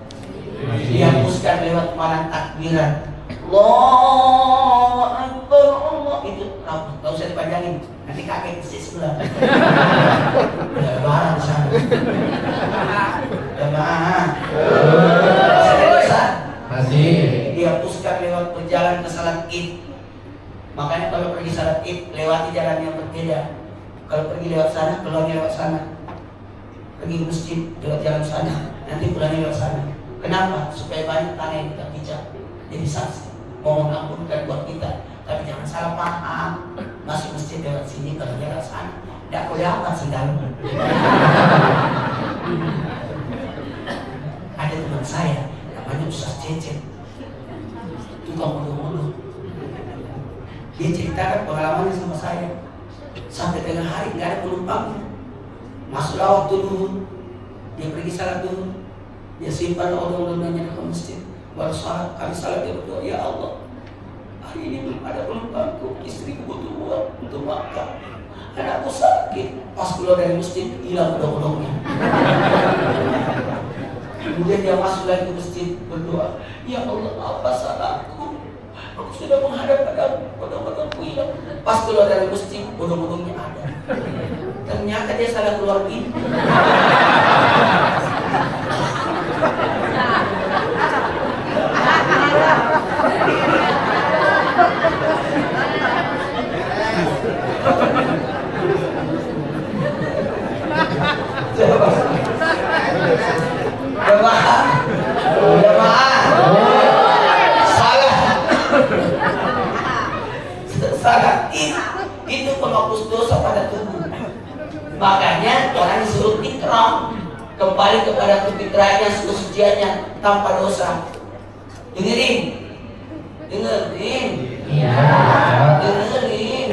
Dihapuskan lewat malam takbiran. Allah Akbar, Allah, itu nggak usah dipanjangin, nanti kakek di sebelah. Udah barang sana. Jemaah, masih ada dosa? Masih. Dihapuskan lewat berjalan ke salat Id. Makanya kalau pergi salat Id, lewati jalan yang berbeda. Kalau pergi lewat sana, keluarnya lewat sana. Pergi ke masjid, lewat jalan sana, nanti pulangnya lewat sana. Kenapa? Supaya banyak tanah yang kita pijak jadi saksi. Mohon ampunkan buat kita, tapi jangan salah paham. Masuk masjid lewat sini, kalau dia lewat sana, tidak boleh apa sendal. Ada teman saya, namanya Ustaz Cecep, tukang mulu-mulu. Dia ceritakan pengalamannya sama saya. Sampai tengah hari nggak ada penumpang. Masuklah waktu dulu, dia pergi salat dulu, dia simpan odong-odongnya ke masjid. Baru salat, kami salat dia berdoa, ya Allah, hari ini belum ada penumpangku, istriku butuh uang untuk makan, anakku sakit. Pas keluar dari masjid, hilang odong-odongnya. Kemudian dia masuk lagi ke masjid berdoa, ya Allah, apa salahku? Aku sudah menghadap padamu, odong-odongku hilang. Pas keluar dari masjid, odong-odongnya ada. Ternyata dia salah keluar pintu. Salat id itu penghapus dosa pada tubuh. Makanya orang disuruh fitrah, kembali kepada fitrahnya, kesuciannya tanpa dosa. Dengerin. Iya. Dengerin.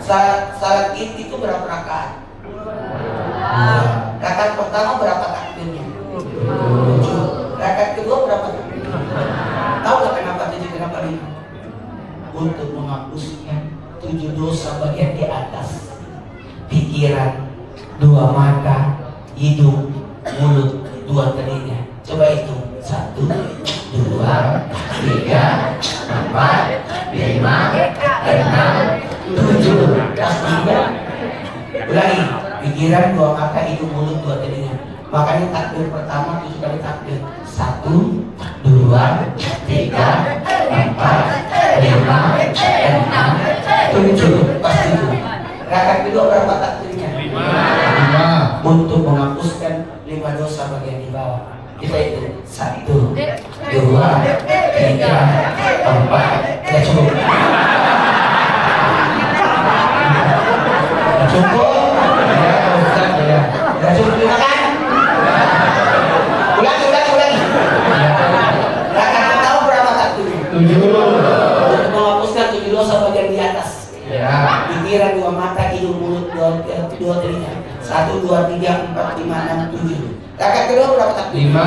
Salat id itu berapa rakaat? Rakaat pertama berapa takbirnya? 7. Rakaat kedua berapa takbir? Tahu gak kenapa 7, kenapa 5? Untuk menghapuskan 7 dosa bagian di atas. Pikiran, 2 mata, hidung, mulut, 2 telinga. Coba itu 1, 2, 3, 4, 5, 6, 7. Pasti enggak? Ulangi. Pikiran, 2 mata, hidung, mulut, 2 telinga. Makanya takbir pertama 7 kali takbir. 1, 2, 3, 4, 5, 6, 7. Pasti itu. Rakaat kedua berapa takbirnya? 5. Untuk menghapuskan 5 dosa bagian di bawah. Kita itu 1, 2, 3, 4. Ya cukup. Cukup. Ya cukup juga kan? Ulangi. Rakaat pertama berapa takbirnya? 7. Untuk menghapuskan 7 dosa bagian di atas. Ya. Pikiran, 2 mata, hidung, mulut, 2 telinga. 1, 2, 3, 4, 5, 6, 7. Rakaat kedua berapa takbir? 5.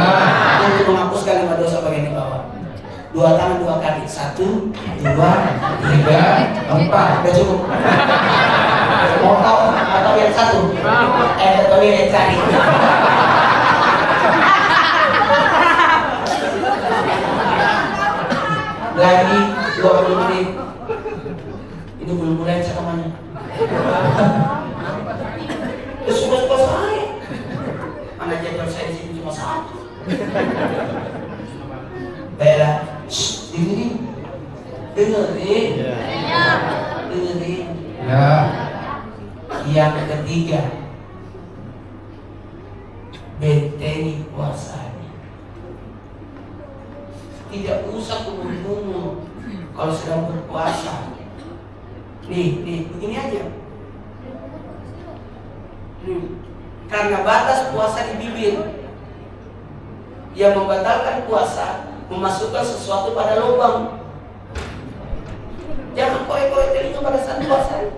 Untuk menghapuskan 5 dosa bagian di bawah. 2 tangan 2 kali. 1, 2, 3, 4. Udah cukup. Mau tahu atau yang satu? Betul yang cari. Lagi 20 menit. Ini belum mulai cakapannya. Terus suka-suka saya. Mana jadwal saya di sini cuma 1. Baiklah, dengerin. Ya. Yang ketiga, bentengi puasanya. Tidak usah kumur-kumur kalau sedang berpuasa. Nih, begini aja. Karena batas puasa di bibir yang membatalkan puasa, memasukkan sesuatu pada lubang. Jangan korek-korek telinga pada saat puasa.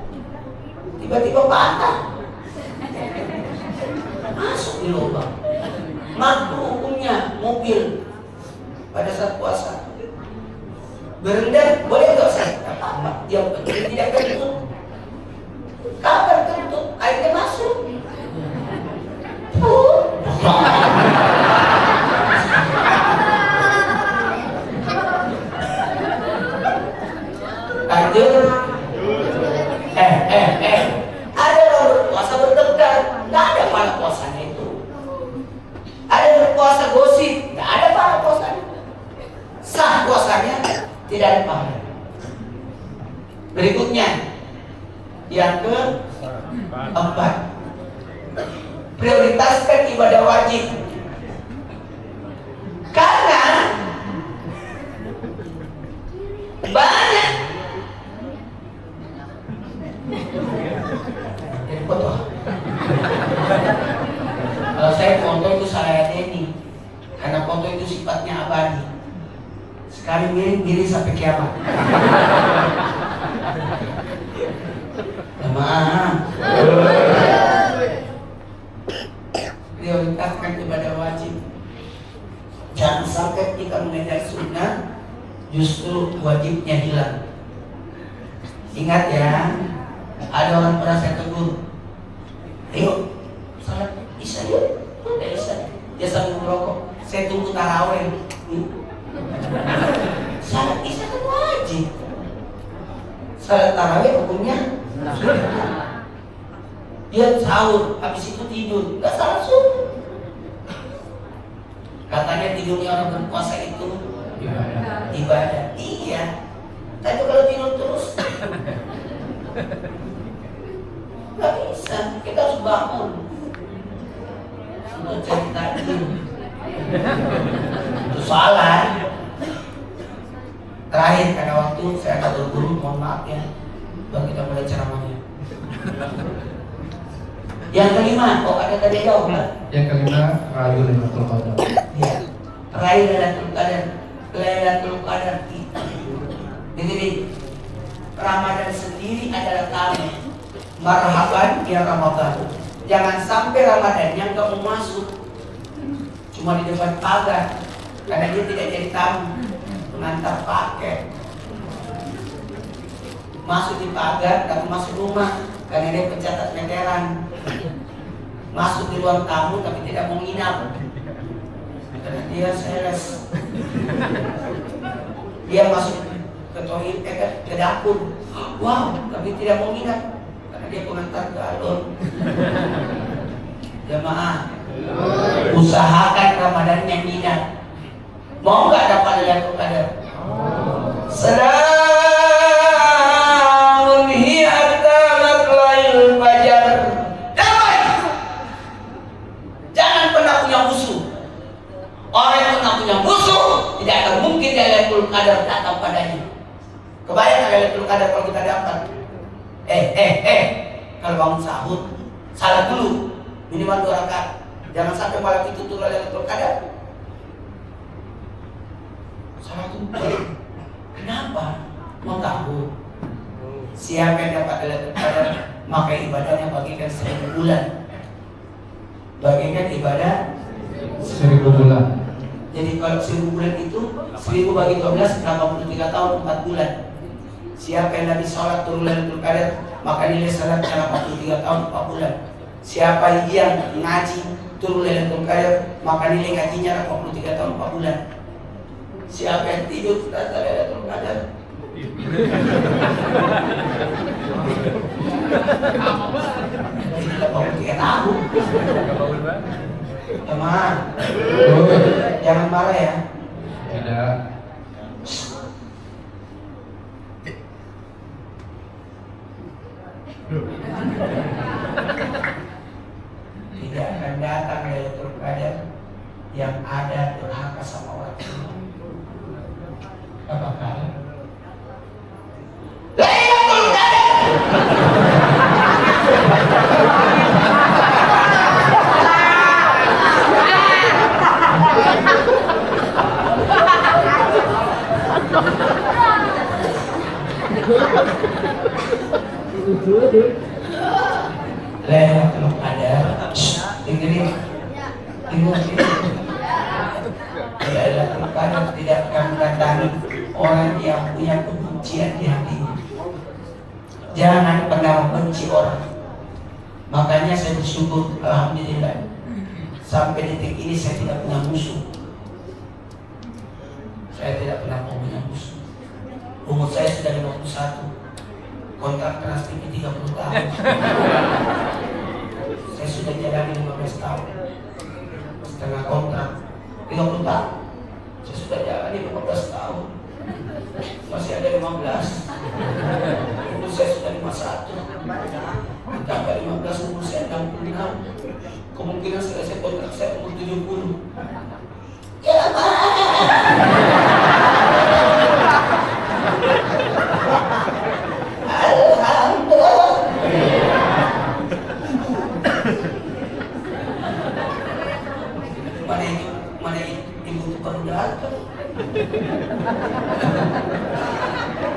Tiba-tiba patah, masuk di lubang. Makruh hukumnya mobil pada saat puasa. Berendam boleh nggak saya? Tidak apa-apa. Yang penting tidak kentut. Kapan kentut? Airnya masuk. Lanjut. Ada orang berpuasa bertengkar, nggak ada pahala puasanya itu. Ada berpuasa gosip, nggak ada pahala puasanya. Sah puasanya, tidak ada pahala. Berikutnya, yang keempat, prioritaskan ibadah wajib. Karena banyak jadi foto. Kalau saya foto itu saya Denny, karena foto itu sifatnya abadi. Sekali miring sampai kiamat. Maaf. Prioritaskan ibadah wajib. Jangan sampai kita mengejar sunnah, justru wajibnya hilang. Ingat ya, ada orang pernah saya tegur, ayo salat isya yuk, udah isya. Dia sambil merokok, saya tunggu taraweh. Salat isya kan wajib. Salat taraweh hukumnya sunnah. Dia sahur, habis itu tidur, nggak salat sunnah. Katanya tidurnya orang berpuasa itu ibadah. Iya. Tapi kalau tidur terus nggak bisa. Kita harus bangun untuk cerita itu. Itu soalan. Terakhir karena waktu saya kata guru, mohon maaf. kompak ya. Baru kita mulai ceramahnya. Yang kelima, ada tadi jauh kan? Yang kelima, rayu Lailatul Qadar. Ya, raih Lailatul Qadar. Lailatul Qadar kita. Jadi Ramadan sendiri adalah tamu. Marhaban ya Ramadan. Jangan sampai Ramadan yang kamu masuk cuma di depan pagar, karena dia tidak jadi tamu, mengantar paket. Masuk di pagar, tapi masuk rumah, karena dia pencatat meteran. Masuk di ruang tamu, tapi tidak mau nginap, karena dia sales. Dia masuk ke toilet, ke dapur, wow, tapi tidak mau nginap, karena dia pengantar galon. Jemaah, usahakan Ramadan yang nginap. Mau nggak dapat Lailatul Qadar? Salamun hiya hatta matla'il fajar. Damai. Jangan pernah punya musuh. Orang yang pernah punya musuh tidak akan mungkin Lailatul Qadar datang padanya. Kebayang Lailatul Qadar kalau kita dapat? Kalau bangun sahur salat dulu minimal 2 rakaat. Jangan sampai malam itu turun Lailatul Qadar. Salat dulu. Kenapa? Mau tahu? Siapa yang dapat Lailatul Qadar, maka ibadahnya bagikan 1000 bulan. Bagikan ibadah 1000 bulan. Jadi kalau 1000 bulan itu 1000 bagi 12 83 tahun 4 bulan. Siapa yang Nabi sholat turun Lailatul Qadar, maka nilai salatnya 83 tahun 4 bulan. Siapa yang ngaji turun Lailatul Qadar, maka nilai ngajinya 83 tahun 4 bulan. Siapa yang tidur kata Lailatul Qadar, tidak mau 3 tahun. Teman, jangan marah ya. Tidak. Tidak akan datang Lailatul Qadar yang ada durhaka sama orang tua. Apakah Lailatul Qadar Lailatul Qadar, dengerin, Lailatul Qadar tidak akan mendatangi orang yang punya kebencian di hatinya. Jangan pernah membenci orang. Makanya saya bersyukur, alhamdulillah, sampai detik ini saya tidak punya musuh. Saya tidak pernah punya musuh. Umur saya sudah 51. Kontrak Trans TV 30 tahun. Saya sudah jalani 15 tahun. Setengah kontrak 30 tahun. Saya sudah jalani 15 tahun. Masih ada 15. Umur saya sudah 51. Ditambah 15, umur saya 66. Kemungkinan selesai kontrak saya umur 70. Ya mana ibu tukang datang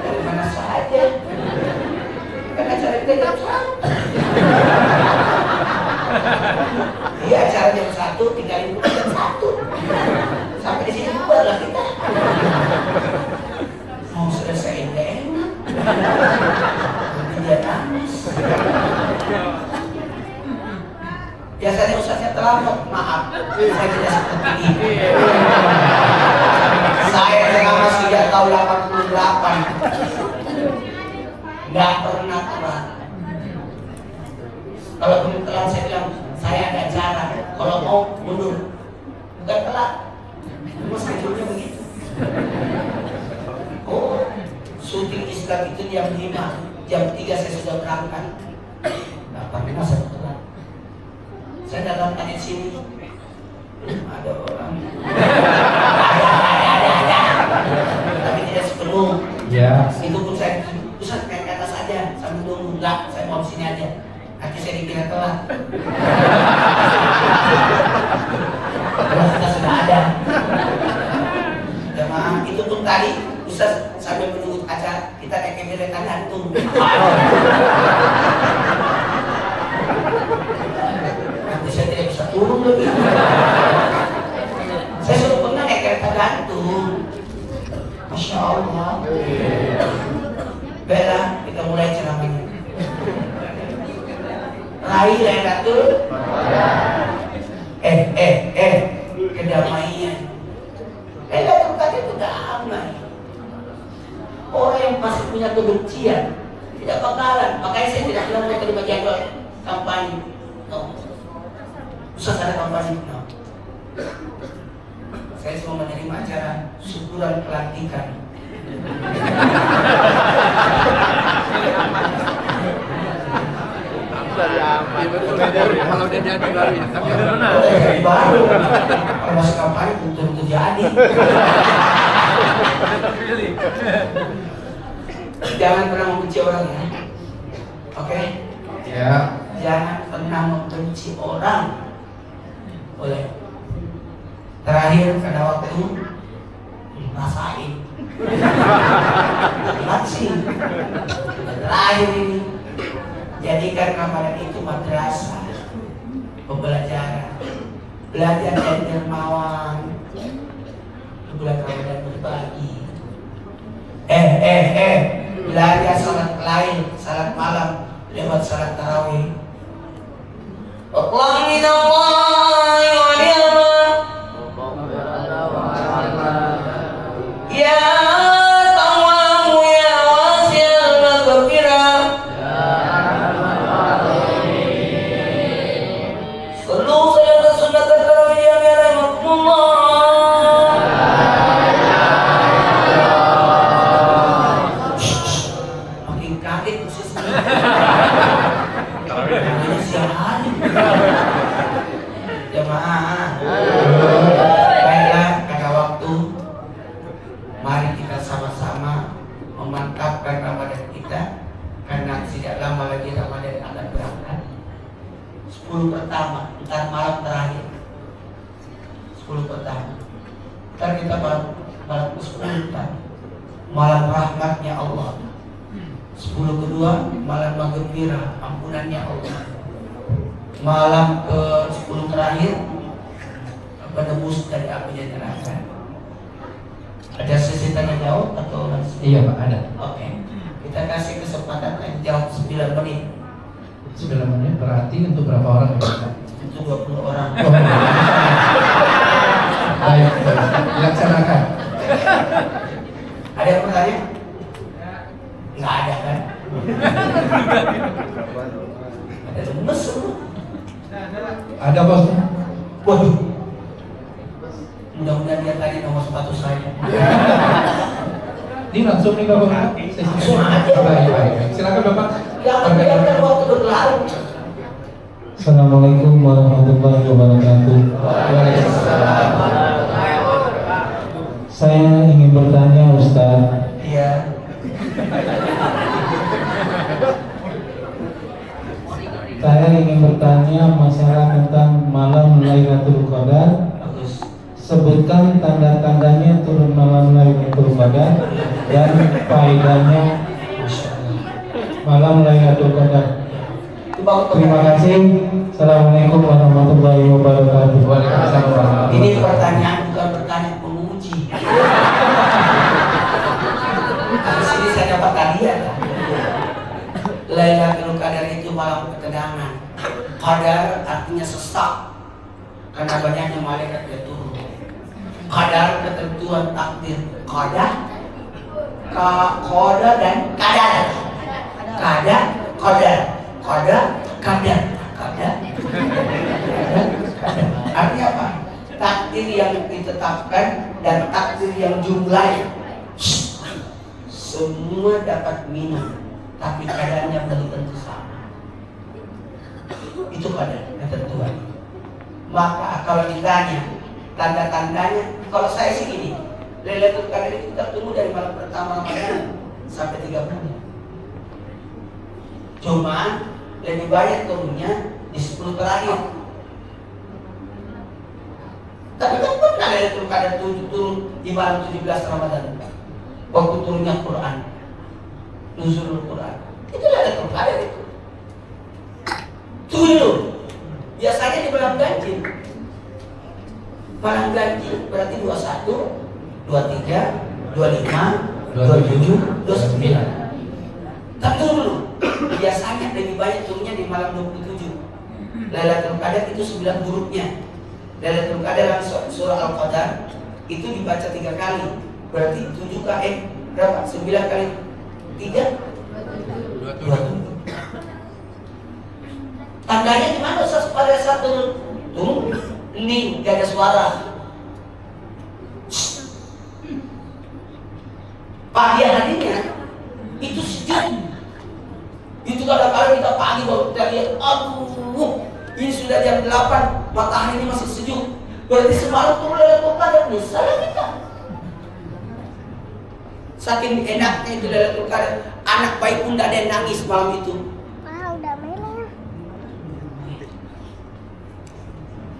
dari mana saja, kan acara kita jam 1. Iya, acara jam 1, tinggal ibu jam 1 sampai di sini bubarlah kita. Mau selesai nggak enak, nanti dia nangis. Biasanya ustaznya terlambat, maaf, saya tidak seperti ini. Saya ceramah sejak tahun 88, nggak pernah telat. Kalau belum telat saya bilang saya ada acara, kalau mau mundur, bukan telat. Cuma schedule-nya begitu. Oh, syuting Islam itu jam 5, jam 3 saya sudah berangkat. Nggak pernah saya telat. Saya datang di sini, ada orang, ada, tapi tidak sepenuh. Ya. Itu pun saya, Ustaz, Enggak, saya mau di sini aja. Nanti saya dikira telat. Karena kita sudah ada. Jemaah itu pun tadi Ustaz sambil menunggu acara kita naik keberetan gantung. Nanti saya tidak bisa turun lagi. Saya sudah pernah naik kereta gantung. Masya Allah. Bella, kita mulai ceramahnya. Raih Lailatul kedamaian. Lailatul Qadar itu damai. Orang yang masih punya kebencian tidak bakalan. Makanya saya tidak bilang mau terima jadwal kampanye. No. Susah ada kampanye. No. Saya cuma menerima acara syukuran pelantikan. Dari aman. Kalau dia jadi baru ya, tapi udah benar. Baru. Kalau masuk kampanye belum terjadi. Terpilih. Jangan pernah membenci orang ya. Oke? Ya. Jangan pernah membenci orang. Boleh. Terakhir pada waktu rasain. Masih. Terakhir ini jadikan Ramadan itu madrasah, pembelajaran, belajar dari dermawan. Bulan Ramadan berbagi. Belajar salat lain, salat malam lewat salat tarawih. Allah minallahi wa ni'mah. Ya Tawwabu ya wasi'al maghfirah. Sallu salata sunnat tarawih ya rahmatullah. Makin kaget khususnya. Ini siapa? Jemaah. Baiklah, pada waktu mari kita sama-sama memantapkan Ramadan kita, karena tidak lama lagi Ramadan akan berangkat. 10 pertama, ntar malam terakhir. 10 pertama. Ntar kita baru 10 ntar. Malam rahmatnya Allah. 10 kedua, malam maghfirah, ampunannya Allah. Malam ke 10 terakhir, penebus dari apinya neraka. Ada sesi tanya jawab atau langsung? Iya Pak, ada. Oke. Kita kasih kesempatan tanya jawab 9 menit. 9 menit berarti untuk berapa orang ya Pak? Itu 20 orang. Baik, dilaksanakan. Ada yang bertanya? Nggak ada kan? Ada lemes semua. Ada bos? Waduh. Mudah-mudahan dia tanya nomor sepatu saya. Ini langsung nih Bapak. Langsung aja. Baik. Silakan Bapak. Yang membiarkan waktu berlalu. Assalamualaikum warahmatullahi wabarakatuh. Waalaikumsalam. Saya ingin bertanya Ustaz, Iya. saya ingin bertanya masalah tentang malam Lailatul Qadar. Bagus. Sebutkan tanda-tandanya turun malam Lailatul Qadar dan faedahnya malam Lailatul Qadar. Terima kasih. Assalamualaikum warahmatullahi wabarakatuh. Waalaikumsalam warahmatullahi Ini wabarakatuh. pertanyaan bukan pertanyaan penguji. Di sini saya dapat hadiah. Lailatul Qadar itu malam ketenangan. Qadar artinya sesak, karena banyaknya malaikat yang turun. Qadar ketentuan takdir. Qadar, qada dan qadar. Qadar, qadar, qadar, qadar, qadar. Artinya apa? Takdir yang ditetapkan dan takdir yang jumlahnya. Semua dapat minum, tapi kadarnya belum tentu sama. Itu kadar ketentuan. Maka kalau ditanya tanda-tandanya, kalau saya sih gini, Lailatul Qadar itu kita tunggu dari malam pertama Ramadan sampai 3 bulan. Cuma lebih banyak turunnya di 10 terakhir. Tapi kan pernah Lailatul Qadar turun di malam 17 Ramadan. Waktu turunnya Quran, nuzulul Quran. Itu Lailatul Qadar itu. Turun. Biasanya di malam ganjil. Malam ganjil berarti 21, 23, 25, 27, 29. Tapi dulu, biasanya lebih banyak turunnya di malam 27. Lailatul Qadar itu 9 hurufnya. Lailatul Qadar surah Al-Qadar itu dibaca 3 kali. Berarti 7 kali berapa? 9 kali 3? 27. Tandanya di mana pada saat turun? Ini gak ada suara. Pagi harinya itu sejuk. Itu kadang-kadang kita pagi baru kita lihat, aduh, ini sudah jam 8, matahari ini masih sejuk. Berarti semalam turun Lailatul Qadar, salah kita. Saking enaknya itu Lailatul Qadar, anak bayi pun tidak ada yang nangis malam itu. Udah merah.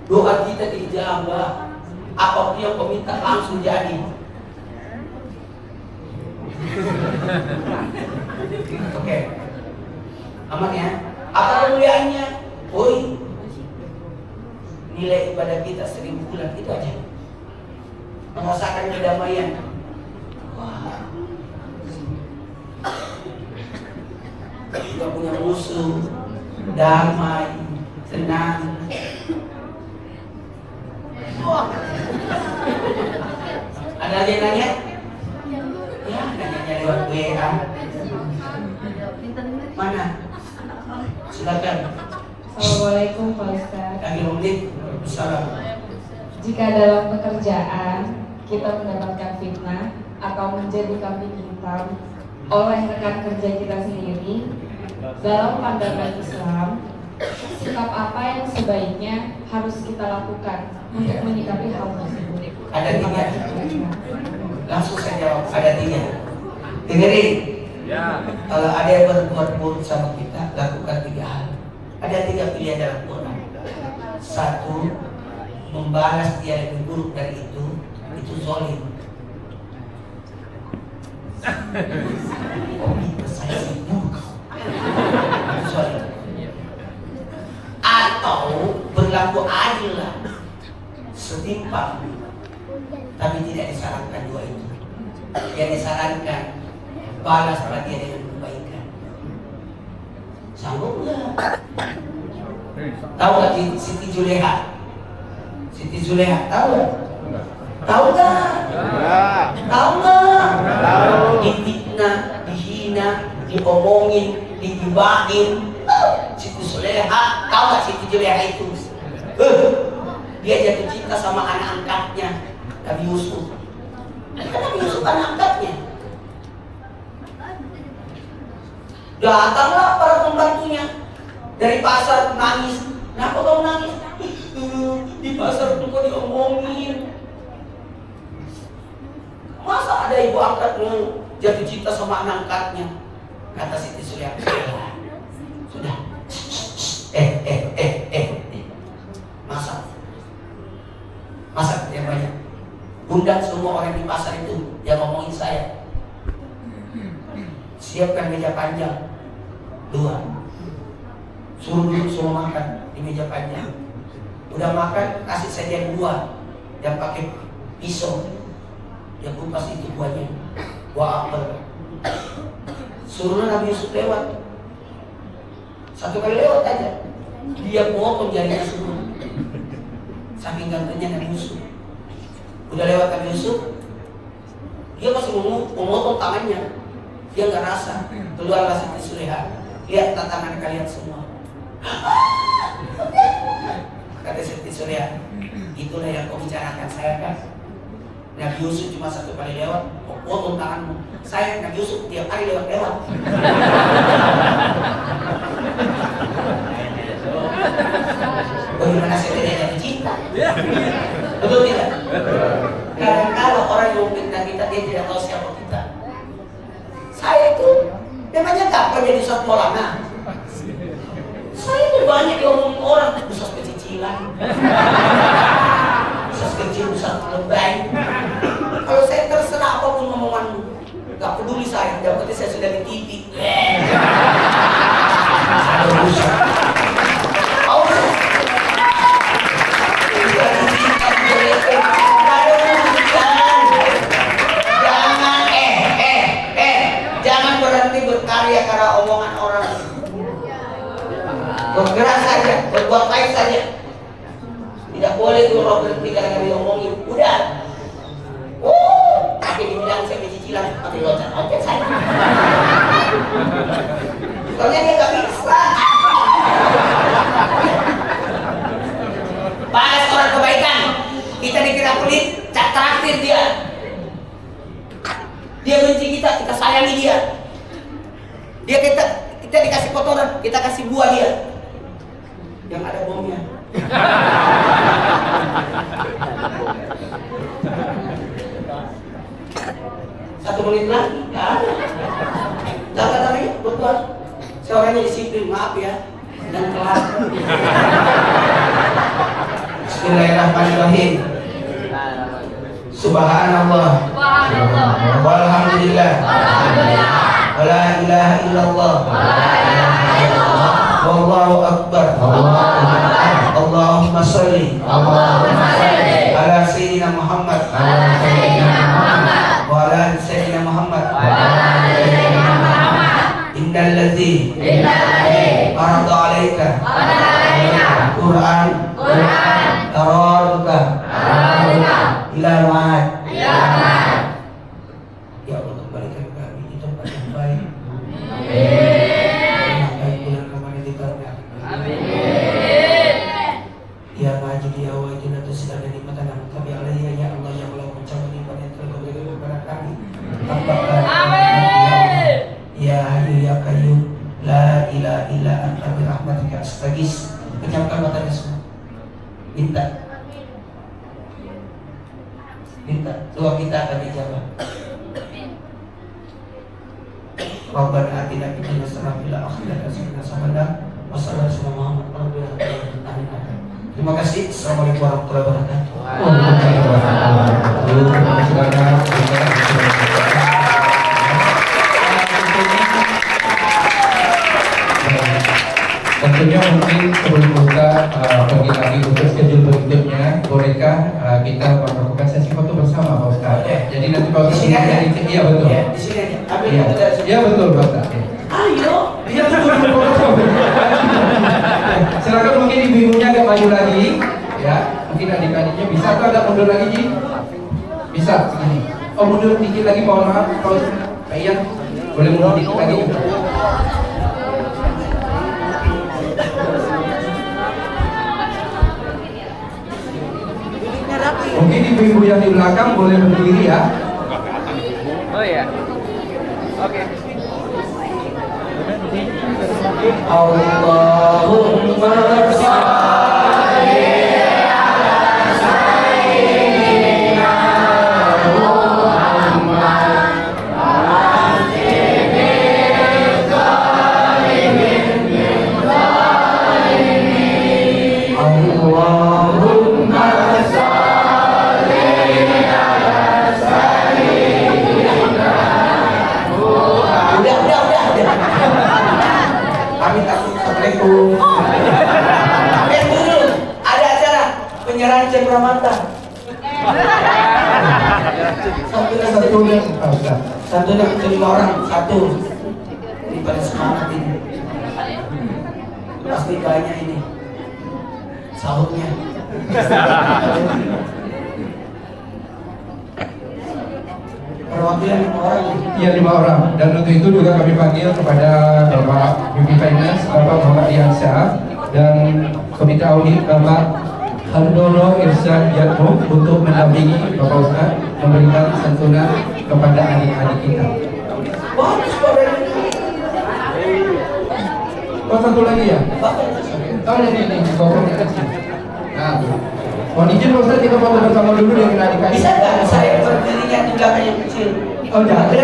Doa kita dijabah, apapun yang kau minta langsung jadi. Oke. Aman ya? Apa kemuliaannya? Oi, nilai ibadah kita 1000 bulan itu aja. Merasakan kedamaian. Wah. Kita punya musuh, damai, tenang. Wah. Ada lagi yang nanya? Ya, nanya lewat WA. Mana? Silakan. Assalamualaikum Pak Ustaz. Salam. Jika dalam pekerjaan kita mendapatkan fitnah atau menjadi kambing hitam oleh rekan kerja kita sendiri, dalam pandangan Islam, sikap apa yang sebaiknya harus kita lakukan untuk menyikapi hal tersebut? Ada 3. Langsung saya jawab. Ada 3. Dengerin. Ya. Kalau ada yang berbuat buruk sama kita, lakukan 3 hal. Ada 3 pilihan dalam Quran. 1, membalas dia lebih buruk dari itu zalim. Saya sih buruk. Itu zalim. Atau berlaku adil lah, setimpal. Tapi tidak disarankan 2 itu. Yang disarankan balas pada dia dengan kebaikan. Sanggup nggak? Tahu nggak Siti Zuleha? Siti Zuleha tahu nggak? Tahu nggak? Tahu nggak? Difitnah, dihina, diomongin, digibahin. Siti Zuleha, tahu nggak Siti Zuleha itu? Dia jatuh cinta sama anak angkatnya Nabi Yusuf. Kan Nabi Yusuf anak angkatnya. Datanglah para pembantunya dari pasar nangis. Kenapa kau nangis? Di pasar itu kau diomongin. Masa ada ibu angkatmu jatuh cinta sama anak angkatnya? Kata Siti Zuleha. Sudah. Masak yang banyak. Undang semua orang di pasar itu yang ngomongin saya. Siapkan meja panjang 2. Suruh duduk semua makan di meja panjang. Udah makan, kasih sajian buah yang pakai pisau. Yang kupas itu buahnya, buah apel. Suruh Nabi Yusuf lewat. 1 kali lewat aja, dia potong jarinya semua. Saking gantengnya Nabi Yusuf. Udah lewat Nabi Yusuf, dia masih memotong tangannya. Dia nggak rasa. Keluarlah Siti Zuleha. Lihat tangan kalian semua. Kata Siti Zuleha, itulah yang kau bicarakan saya kan. Nabi Yusuf cuma 1 kali lewat, kau potong tanganmu. Saya Nabi Yusuf tiap hari lewat. Bagaimana saya tidak jatuh cinta? Betul tidak? Kadang-kadang orang yang memfitnah kita, dia tidak tahu siapa kita. Saya itu memangnya kapan jadi Ustaz Maulana? berkarya karena omongan orang. Bergerak saja, berbuat baik saja. Tidak boleh tuh roh berhenti gara-gara diomongin. Udah. Tapi dibilang saya cicilan, tapi loncat saya. Soalnya dia nggak bisa. Balas orang kebaikan, kita dikira pelit, traktir dia. Dia benci kita, kita sayangi dia. Kita dikasih kotoran, kita kasih buah dia. Yang ada bomnya. Satu menit lagi, nggak ada. Jangan namanya, betul. Saya orangnya disiplin, maaf ya. Dan kelas. Bismillahirrahmanirrahim. Subhanallah. Walhamdulillah. Wala ilaha illallah. Wallahu akbar. Allahumma salli ala sayyidina Muhammad wa ala ali sayyidina Muhammad. Innal ladzi arada alaika Quran Taroduka ila ma'ad. Ya Allah, kembalikan kami di tempat yang baik. Amin. Bulan Ramadan di tahun amin. Ya Majid ya Wajid atas segala nikmat yang kami alaihi ya Allah yang Allah mencapai nikmat yang telah kau berikan kepada kami. Amin. Ya Hayyu ya Qayyum la ilaha illa anta bi rahmatika astaghis. Pejamkan matanya semua. Minta doa kita akan dijawab. Rabbana atina fid dunya hasanah wa fil akhirati hasanah wa qina adzabannar. Amin. Terima kasih. Assalamualaikum warahmatullahi wabarakatuh. Tentunya mungkin sebelum buka pergi lagi untuk schedule berikutnya, bolehkah kita melakukan sesi foto bersama Pak Ustaz? Jadi nanti Pak Ustaz jadi iya betul. Di sini aja. Ambil Iya, foto dari sini. iya betul Pak Ustaz. Ayo. Iya betul. Silakan mungkin ibu-ibunya agak maju lagi, ya. Mungkin adik-adiknya bisa atau agak mundur lagi Ji? Bisa segini. Oh mundur dikit lagi, mohon maaf Pak Ustaz. Iya, boleh mundur dikit lagi. Mungkin ibu-ibu yang di belakang boleh berdiri ya. Oh iya. Oke. Allahumma shalli ala sayyidina Muhammad Allahumma kami takut. Assalamualaikum. Dulu ada acara penyerahan cendramata. Satunya ke 5 orang, satu. Ini pada semangat ini. Pasti banyak ini. Sahutnya. Perwakilan 5 orang ini. Iya 5 orang. Dan untuk itu juga kami panggil kepada Bapak VP Finance, Bapak Muhammad Diansyah, dan Komite Audit Bapak Handono Irsyad Yatmo untuk mendampingi Bapak Ustaz memberikan santunan kepada adik-adik kita. Bagus Pak. Oh satu lagi ya? Oh ini pokoknya kecil. Nah, mohon izin Pak Ustaz kita foto bersama dulu dengan adik-adik. Bisa nggak saya berdirinya di belakang yang kecil? Oh jangan, boleh.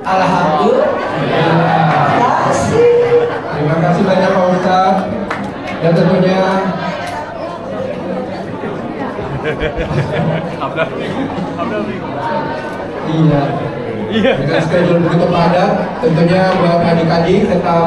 Alhamdulillah. Terima kasih banyak Pak Ustaz. Dan tentunya iya. Dengan schedule begitu padat, tentunya buat adik-adik tetap